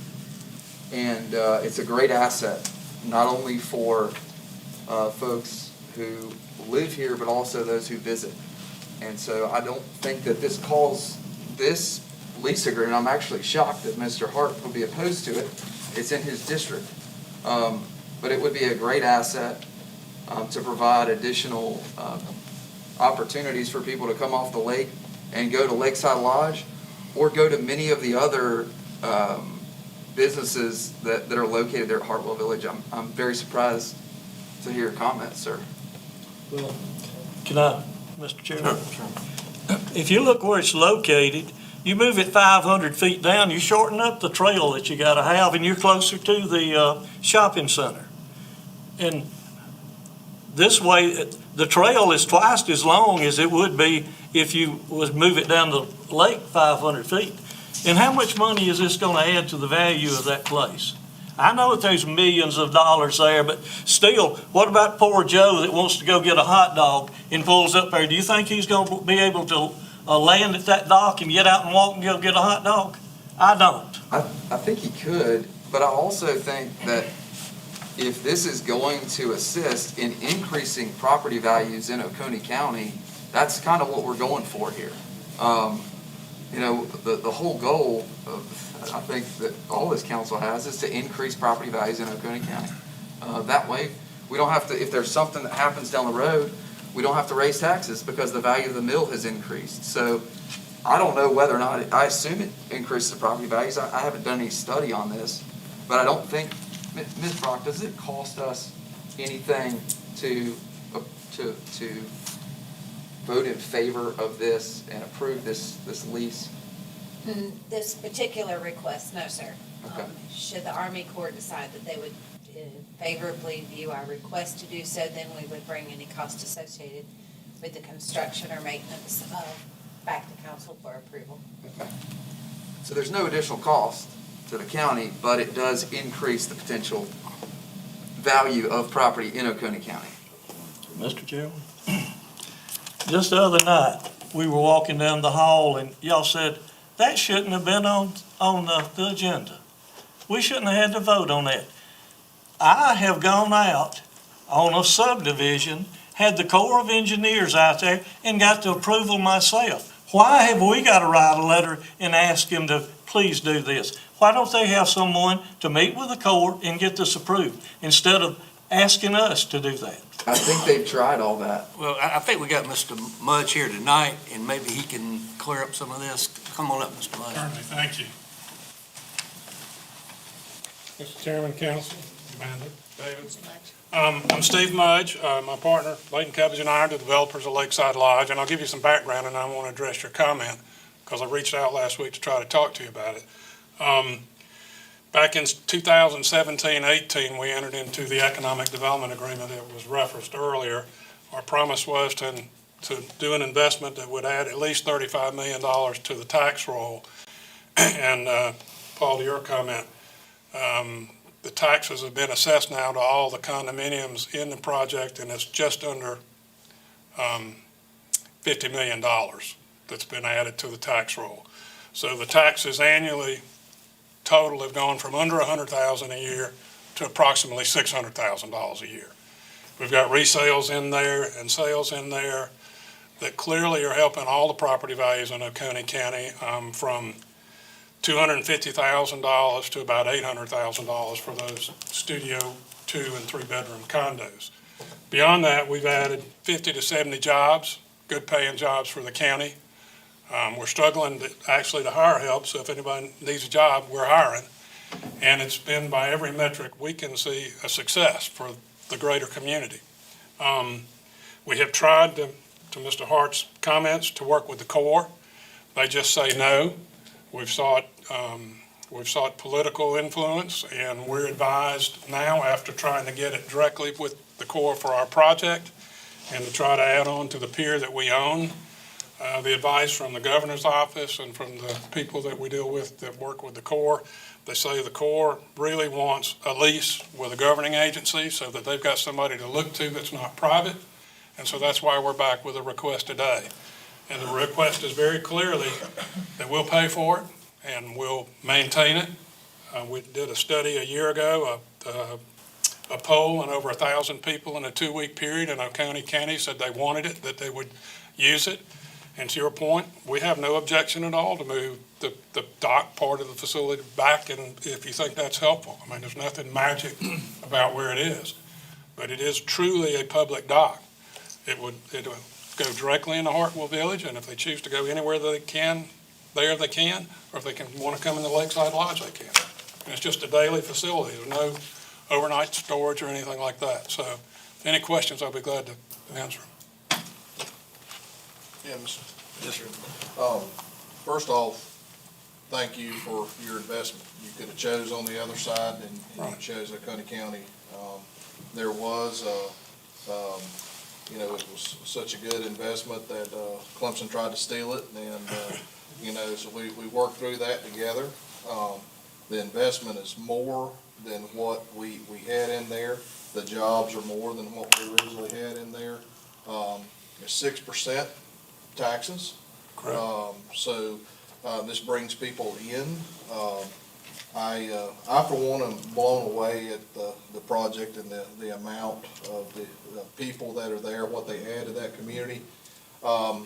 And it's a great asset, not only for folks who live here, but also those who visit. And so I don't think that this lease agreement, I'm actually shocked that Mr. Hart would be opposed to it. It's in his district. But it would be a great asset to provide additional opportunities for people to come off the lake and go to Lakeside Lodge, or go to many of the other businesses that are located there at Hartwell Village. I'm very surprised to hear your comments, sir. Well, can I, Mr. Chairman? Sure. If you look where it's located, you move it 500 feet down, you shorten up the trail that you got to have, and you're closer to the shopping center. And This way, the trail is twice as long as it would be if you was move it down the lake 500 feet. And how much money is this gonna add to the value of that place? I know that there's millions of dollars there, but still, what about poor Joe that wants to go get a hot dog and pulls up there? Do you think he's gonna be able to land at that dock and get out and walk and go get a hot dog? I don't. I think he could, but I also think that if this is going to assist in increasing property values in Oconee County, that's kind of what we're going for here. You know, the whole goal of, I think that all this council has is to increase property values in Oconee County. That way, we don't have to, if there's something that happens down the road, we don't have to raise taxes because the value of the mill has increased. So I don't know whether or not, I assume it increases the property values. I haven't done any study on this, but I don't think, Ms. Brock, does it cost us anything to vote in favor of this and approve this lease? This particular request, no, sir. Okay. Should the Army Corps decide that they would favorably view our request to do so, then we would bring any cost associated with the construction or maintenance back to council for approval. Okay. So there's no additional cost to the county, but it does increase the potential value of property in Oconee County. Mr. Chairman? Just the other night, we were walking down the hall and y'all said, that shouldn't have been on the agenda. We shouldn't have had to vote on that. I have gone out on a subdivision, had the Corps of Engineers out there and got the approval myself. Why have we got to write a letter and ask them to please do this? Why don't they have someone to meet with the Corps and get this approved instead of asking us to do that? I think they've tried all that. Well, I think we got Mr. Mudge here tonight, and maybe he can clear up some of this. Come on up, Mr. Mudge. Certainly, thank you. Mr. Chairman, Council, Amanda, David. I'm Steve Mudge. My partner, Leighton Cubbage, and I are the developers of Lakeside Lodge, and I'll give you some background, and I want to address your comment, because I reached out last week to try to talk to you about it. Back in 2017-18, we entered into the economic development agreement that was referenced earlier. Our promise was to do an investment that would add at least $35 million to the tax roll. And Paul, to your comment, the taxes have been assessed now to all the condominiums in the project, and it's just under $50 million that's been added to the tax roll. So the taxes annually total have gone from under $100,000 a year to approximately $600,000 a year. We've got resales in there and sales in there that clearly are helping all the property values in Oconee County, from $250,000 to about $800,000 for those studio 2 and 3 bedroom condos. Beyond that, we've added 50 to 70 jobs, good paying jobs for the county. We're struggling to hire help, so if anybody needs a job, we're hiring. And it's been, by every metric we can see, a success for the greater community. We have tried, to Mr. Hart's comments, to work with the Corps. They just say no. We've sought political influence, and we're advised now, after trying to get it directly with the Corps for our project and to try to add on to the pier that we own, the advice from the governor's office and from the people that we deal with that work with the Corps, they say the Corps really wants a lease with a governing agency so that they've got somebody to look to that's not private. And so that's why we're back with a request today. And the request is very clearly that we'll pay for it and we'll maintain it. We did a study a year ago, a poll, and over 1,000 people in a 2-week period in Oconee County said they wanted it, that they would use it. And to your point, we have no objection at all to move the dock part of the facility back, and if you think that's helpful. I mean, there's nothing magic about where it is, but it is truly a public dock. It will go directly into Hartwell Village, and if they choose to go anywhere they can, there they can, or if they want to come in the Lakeside Lodge, they can. And it's just a daily facility. There's no overnight storage or anything like that. So any questions, I'll be glad to answer them. Yeah, Yes, sir. First off, thank you for your investment. You could have chose on the other side, and you chose Oconee County. There was You know, it was such a good investment that Clemson tried to steal it, and, you know, so we worked through that together. The investment is more than what we had in there. The jobs are more than what we originally had in there. It's 6% taxes. So this brings people in. I for one am blown away at the project and the amount of the people that are there, what they add to that community. The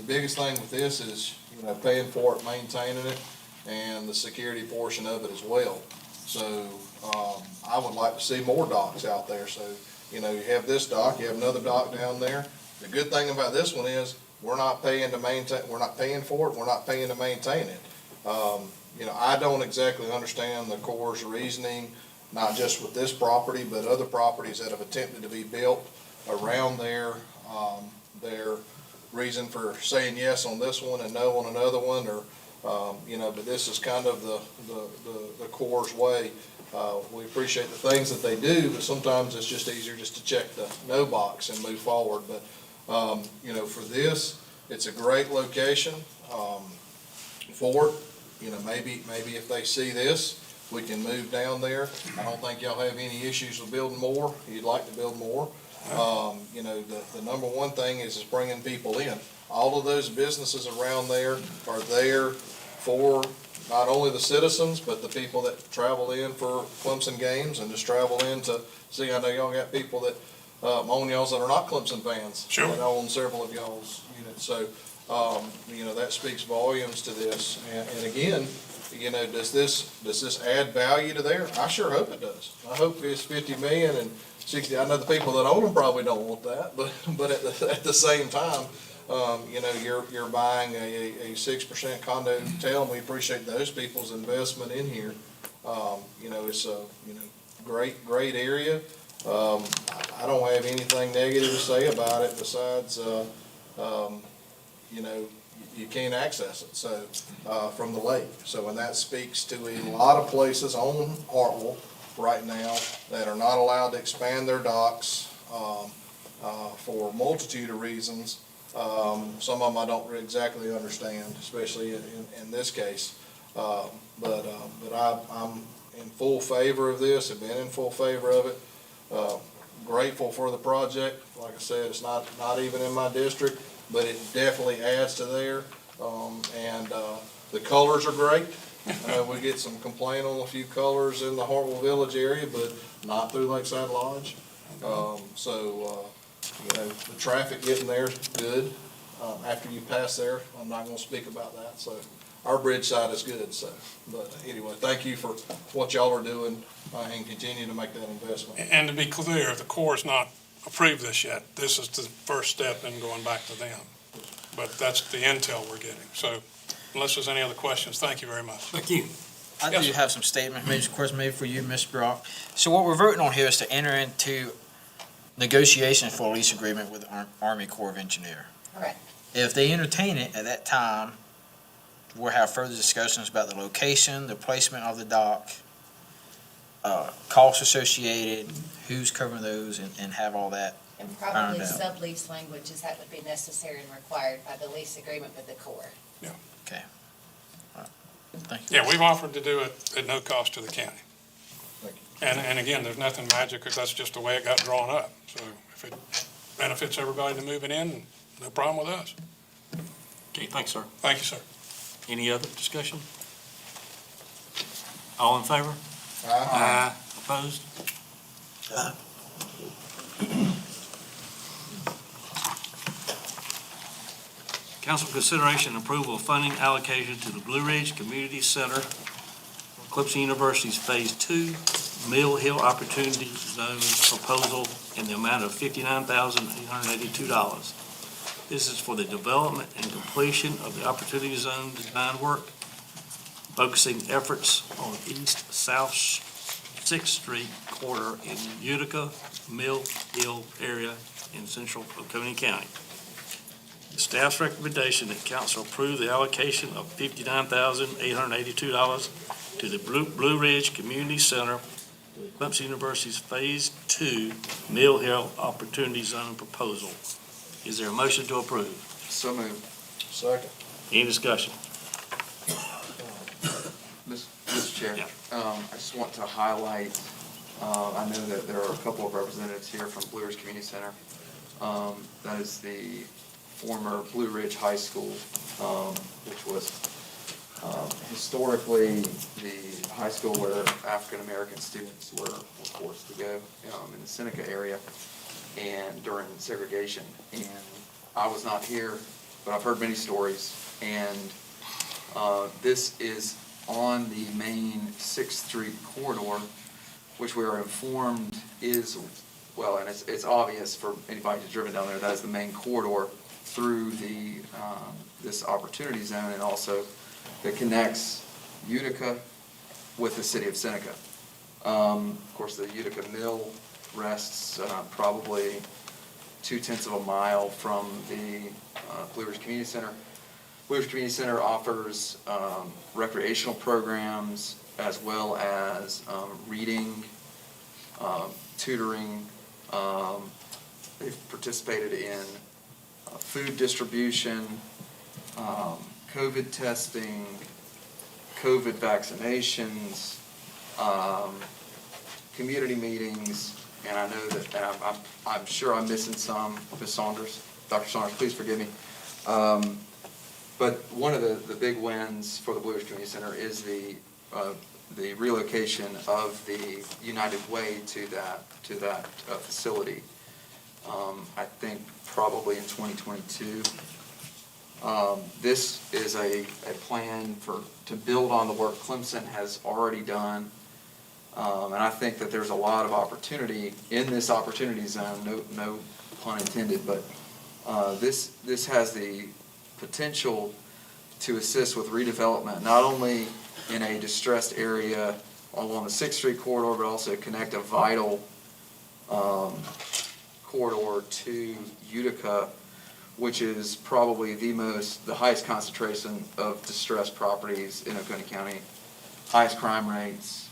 biggest thing with this is, you know, paying for it, maintaining it, and the security portion of it as well. So I would like to see more docks out there. So, you know, you have this dock, you have another dock down there. The good thing about this one is we're not paying to maintain, we're not paying for it, we're not paying to maintain it. You know, I don't exactly understand the Corps' reasoning, not just with this property, but other properties that have attempted to be built around there. Their reason for saying yes on this one and no on another one, or you know, but this is kind of the Corps' way. We appreciate the things that they do, but sometimes it's just easier just to check the no box and move forward. But you know, for this, it's a great location for it. You know, maybe if they see this, we can move down there. I don't think y'all have any issues with building more. You'd like to build more. You know, the number one thing is bringing people in. All of those businesses around there are there for not only the citizens, but the people that travel in for Clemson games and just travel in to see. I know y'all got people that own y'all's that are not Clemson fans. Sure. That own several of y'all's units. So, you know, that speaks volumes to this. And again, you know, does this add value to there? I sure hope it does. I hope it's 50 million and 60. I know the people that own them probably don't want that, but at the same time, you know, you're buying a 6% condo hotel, and we appreciate those people's investment in here. You know, it's a, you know, great area. I don't have anything negative to say about it besides, you know, you can't access it, so, from the lake. So, and that speaks to a lot of places on Hartwell right now that are not allowed to expand their docks, for a multitude of reasons. Some of them I don't exactly understand, especially in this case. But I'm in full favor of this, have been in full favor of it. Grateful for the project. Like I said, it's not even in my district, but it definitely adds to there. And the colors are great. We get some complaint on a few colors in the Hartwell Village area, but not through Lakeside Lodge. So, you know, the traffic getting there is good. After you pass there, I'm not gonna speak about that, so our bridge side is good, so. But anyway, thank you for what y'all are doing, and continue to make that investment. And to be clear, the Corps has not approved this yet. This is the first step in going back to them. But that's the intel we're getting. So unless there's any other questions, thank you very much. Thank you. I do have some statements, maybe some questions maybe for you, Mr. Brock. So what we're voting on here is to enter into negotiations for a lease agreement with the Army Corps of Engineers. Correct. If they entertain it at that time, we'll have further discussions about the location, the placement of the dock, costs associated, who's covering those, and have all that. And probably sublease languages that would be necessary and required by the lease agreement with the Corps. Yeah. Okay. All right. Thank you. Yeah, we've offered to do it at no cost to the county. Thank you. And again, there's nothing magic, because that's just the way it got drawn up. So if it benefits everybody to move it in, no problem with us. Okay, thanks, sir. Thank you, sir. Any other discussion? All in favor? Aye. Opposed? Council consideration and approval of funding allocation to the Blue Ridge Community Center, Clemson University's Phase 2 Mill Hill Opportunity Zone proposal in the amount of $59,882. This is for the development and completion of the Opportunity Zone design work, focusing efforts on east-south 6th Street corridor in Utica, Mill Hill area in central Oconee County. The staff's recommendation that council approve the allocation of $59,882 to the Blue Ridge Community Center Clemson University's Phase 2 Mill Hill Opportunity Zone proposal. Is there a motion to approve? So moved. Second. Any discussion? Mr. Chair, I just want to highlight, I know that there are a couple of representatives here from Blue Ridge Community Center. That is the former Blue Ridge High School, which was historically the high school where African-American students were forced to go in the Seneca area and during segregation. And I was not here, but I've heard many stories. And this is on the main 6th Street corridor, which we are informed is, well, and it's obvious for anybody who's driven down there, that is the main corridor through the this opportunity zone, and also that connects Utica with the city of Seneca. Of course, the Utica Mill rests probably 0.2 of a mile from the Blue Ridge Community Center. Blue Ridge Community Center offers recreational programs as well as reading, tutoring. They've participated in food distribution, COVID testing, COVID vaccinations, community meetings, and I know that I'm sure I'm missing some. Ms. Saunders, Dr. Saunders, please forgive me. But one of the big wins for the Blue Ridge Community Center is the relocation of the United Way to that facility. I think probably in 2022. This is a plan to build on the work Clemson has already done. And I think that there's a lot of opportunity in this opportunity zone, no pun intended, but this has the potential to assist with redevelopment, not only in a distressed area along the 6th Street corridor, but also connect a vital corridor to Utica, which is probably the highest concentration of distressed properties in Oconee County, highest crime rates.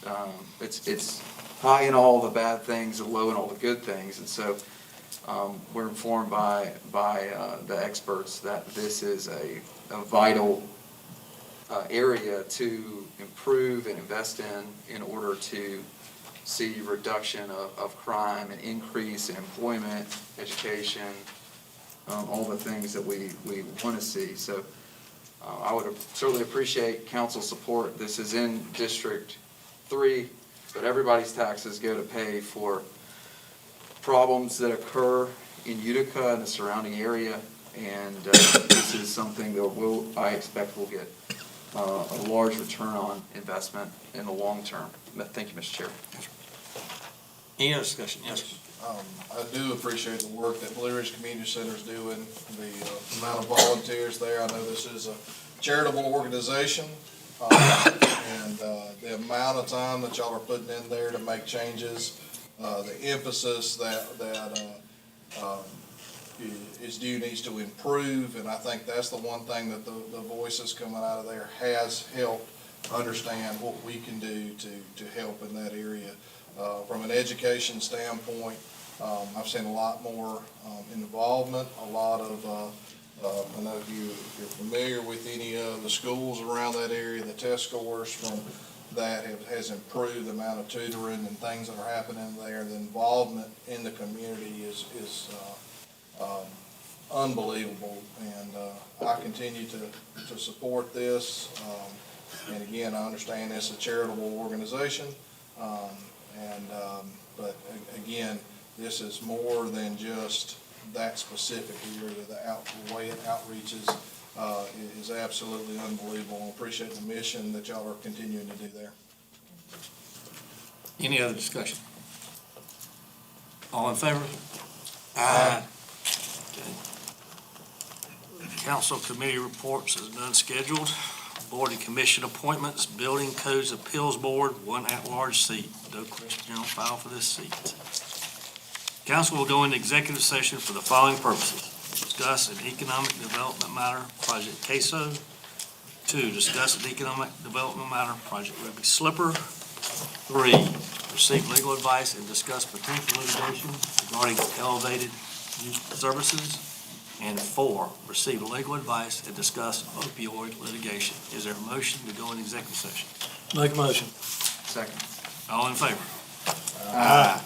It's high in all the bad things and low in all the good things, and so we're informed by the experts that this is a vital area to improve and invest in order to see reduction of crime and increase in employment, education, all the things that we want to see. So I would certainly appreciate council support. This is in District 3, but everybody's taxes go to pay for problems that occur in Utica and the surrounding area, and this is something that I expect will get a large return on investment in the long term. Thank you, Mr. Chair. Any other discussion? Yes. I do appreciate the work that Blue Ridge Community Center is doing, the amount of volunteers there. I know this is a charitable organization, and the amount of time that y'all are putting in there to make changes, the emphasis that is due needs to improve, and I think that's the one thing that the voices coming out of there has helped understand what we can do to help in that area. From an education standpoint, I've seen a lot more involvement, a lot of, I know if you're familiar with any of the schools around that area, the test scores from that has improved, the amount of tutoring and things that are happening there. The involvement in the community is unbelievable, and I continue to support this. And again, I understand it's a charitable organization, but again, this is more than just that specific area. The way it outreaches is absolutely unbelievable. I appreciate the mission that y'all are continuing to do there. Any other discussion? All in favor? Aye. Okay. Council committee reports is none scheduled. Board and commission appointments, Building Codes Appeals Board, 1 at-large seat. No question on file for this seat. Council will go into executive session for the following purposes: discuss an economic development matter, Project Queso. 2, discuss an economic development matter, Project Ruby Slipper. 3, receive legal advice and discuss potential litigation regarding elevated youth services. And 4, receive legal advice and discuss opioid litigation. Is there a motion to go in executive session? Make a motion. Second. All in favor? Aye.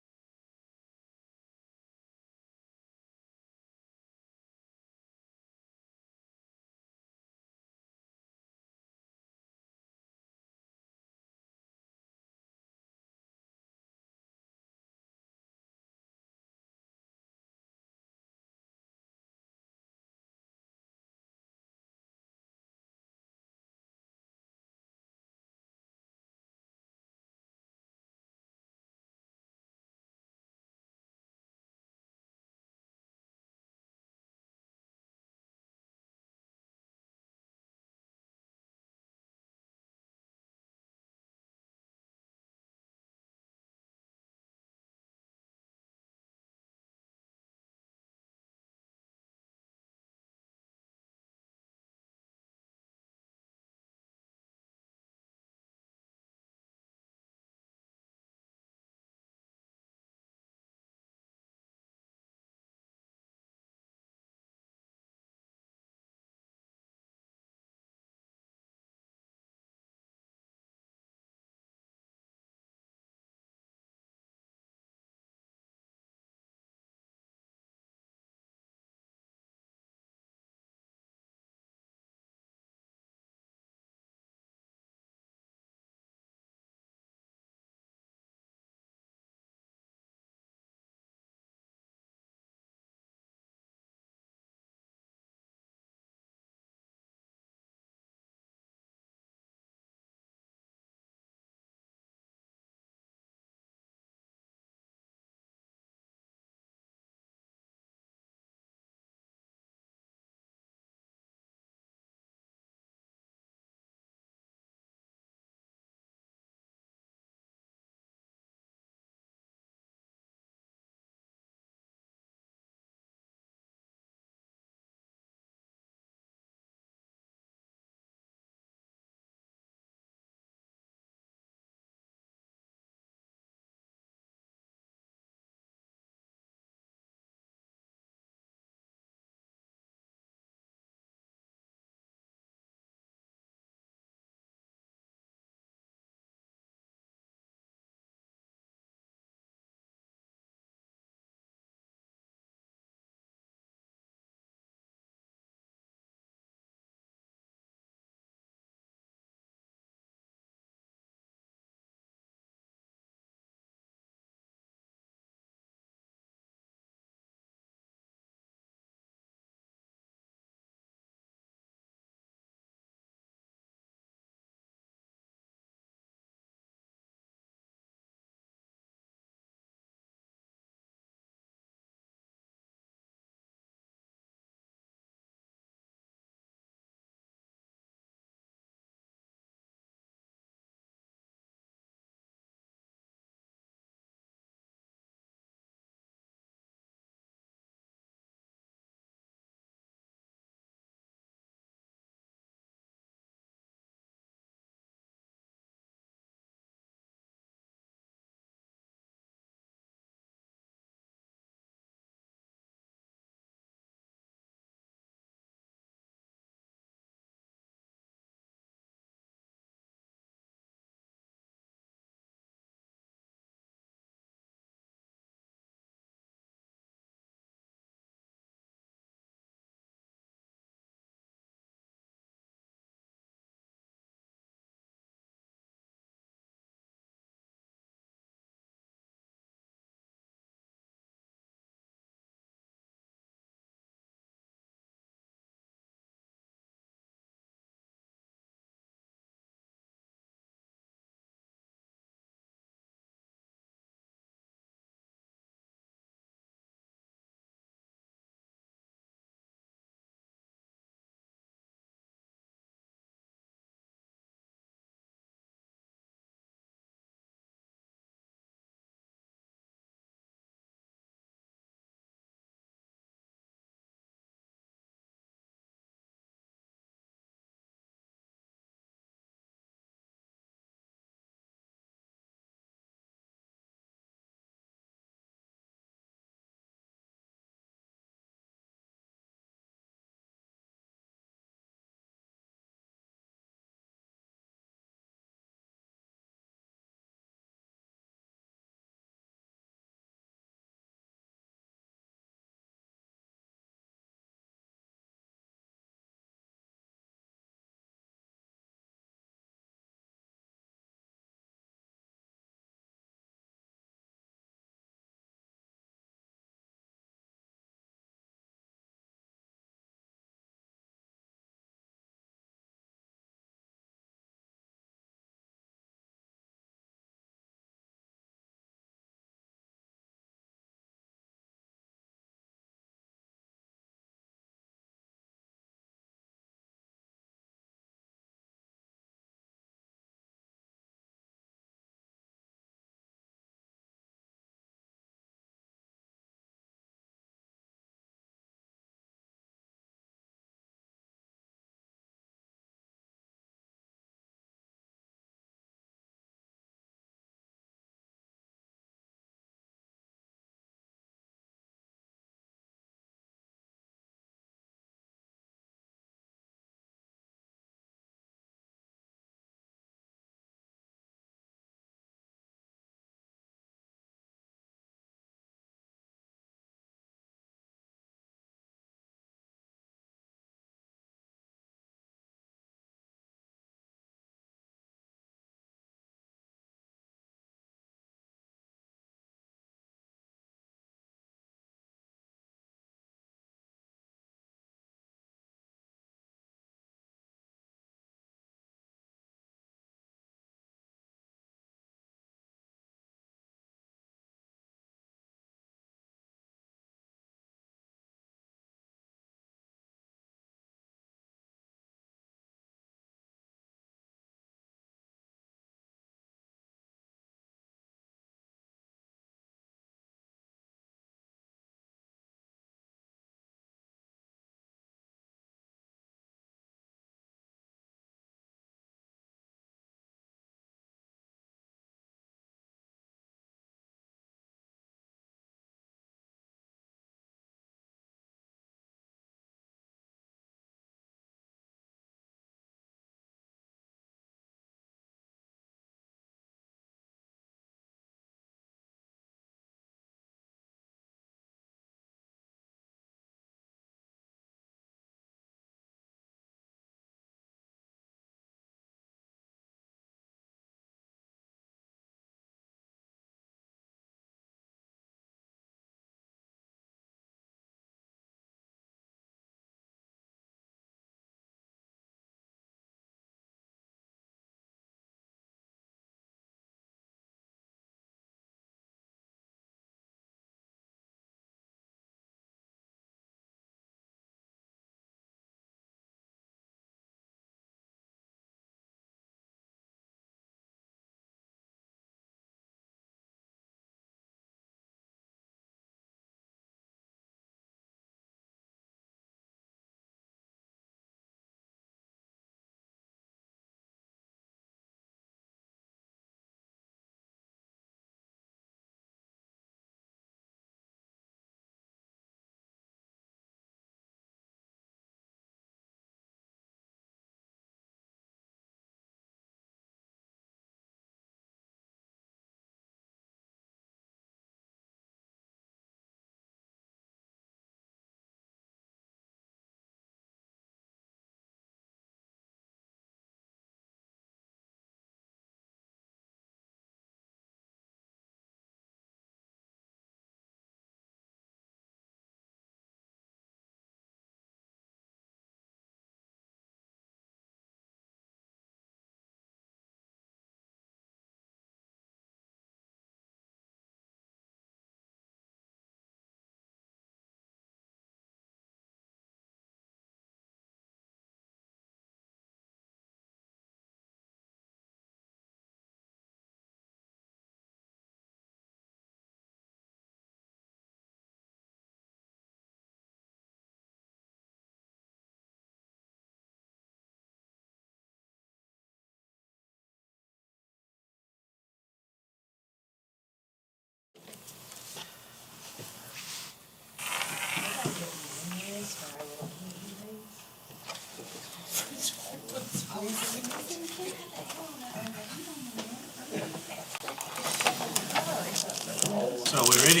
So we ready?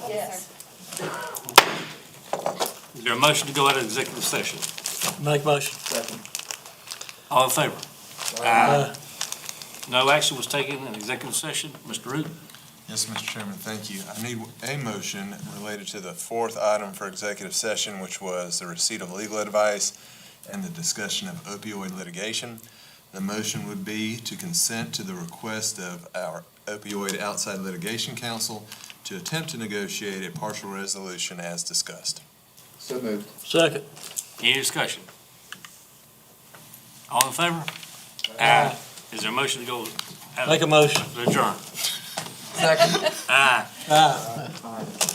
Yes, sir. Is there a motion to go out of executive session? Make motion. Second. All in favor? Aye. No action was taken in executive session. Mr. Root? Yes, Mr. Chairman, thank you. I need a motion related to the fourth item for executive session, which was the receipt of legal advice and the discussion of opioid litigation. The motion would be to consent to the request of our opioid outside litigation counsel to attempt to negotiate a partial resolution as discussed. So moved. Second. Any discussion? All in favor? Aye. Is there a motion to go? Make a motion. Adjourn. Second. Aye. Aye. Aye.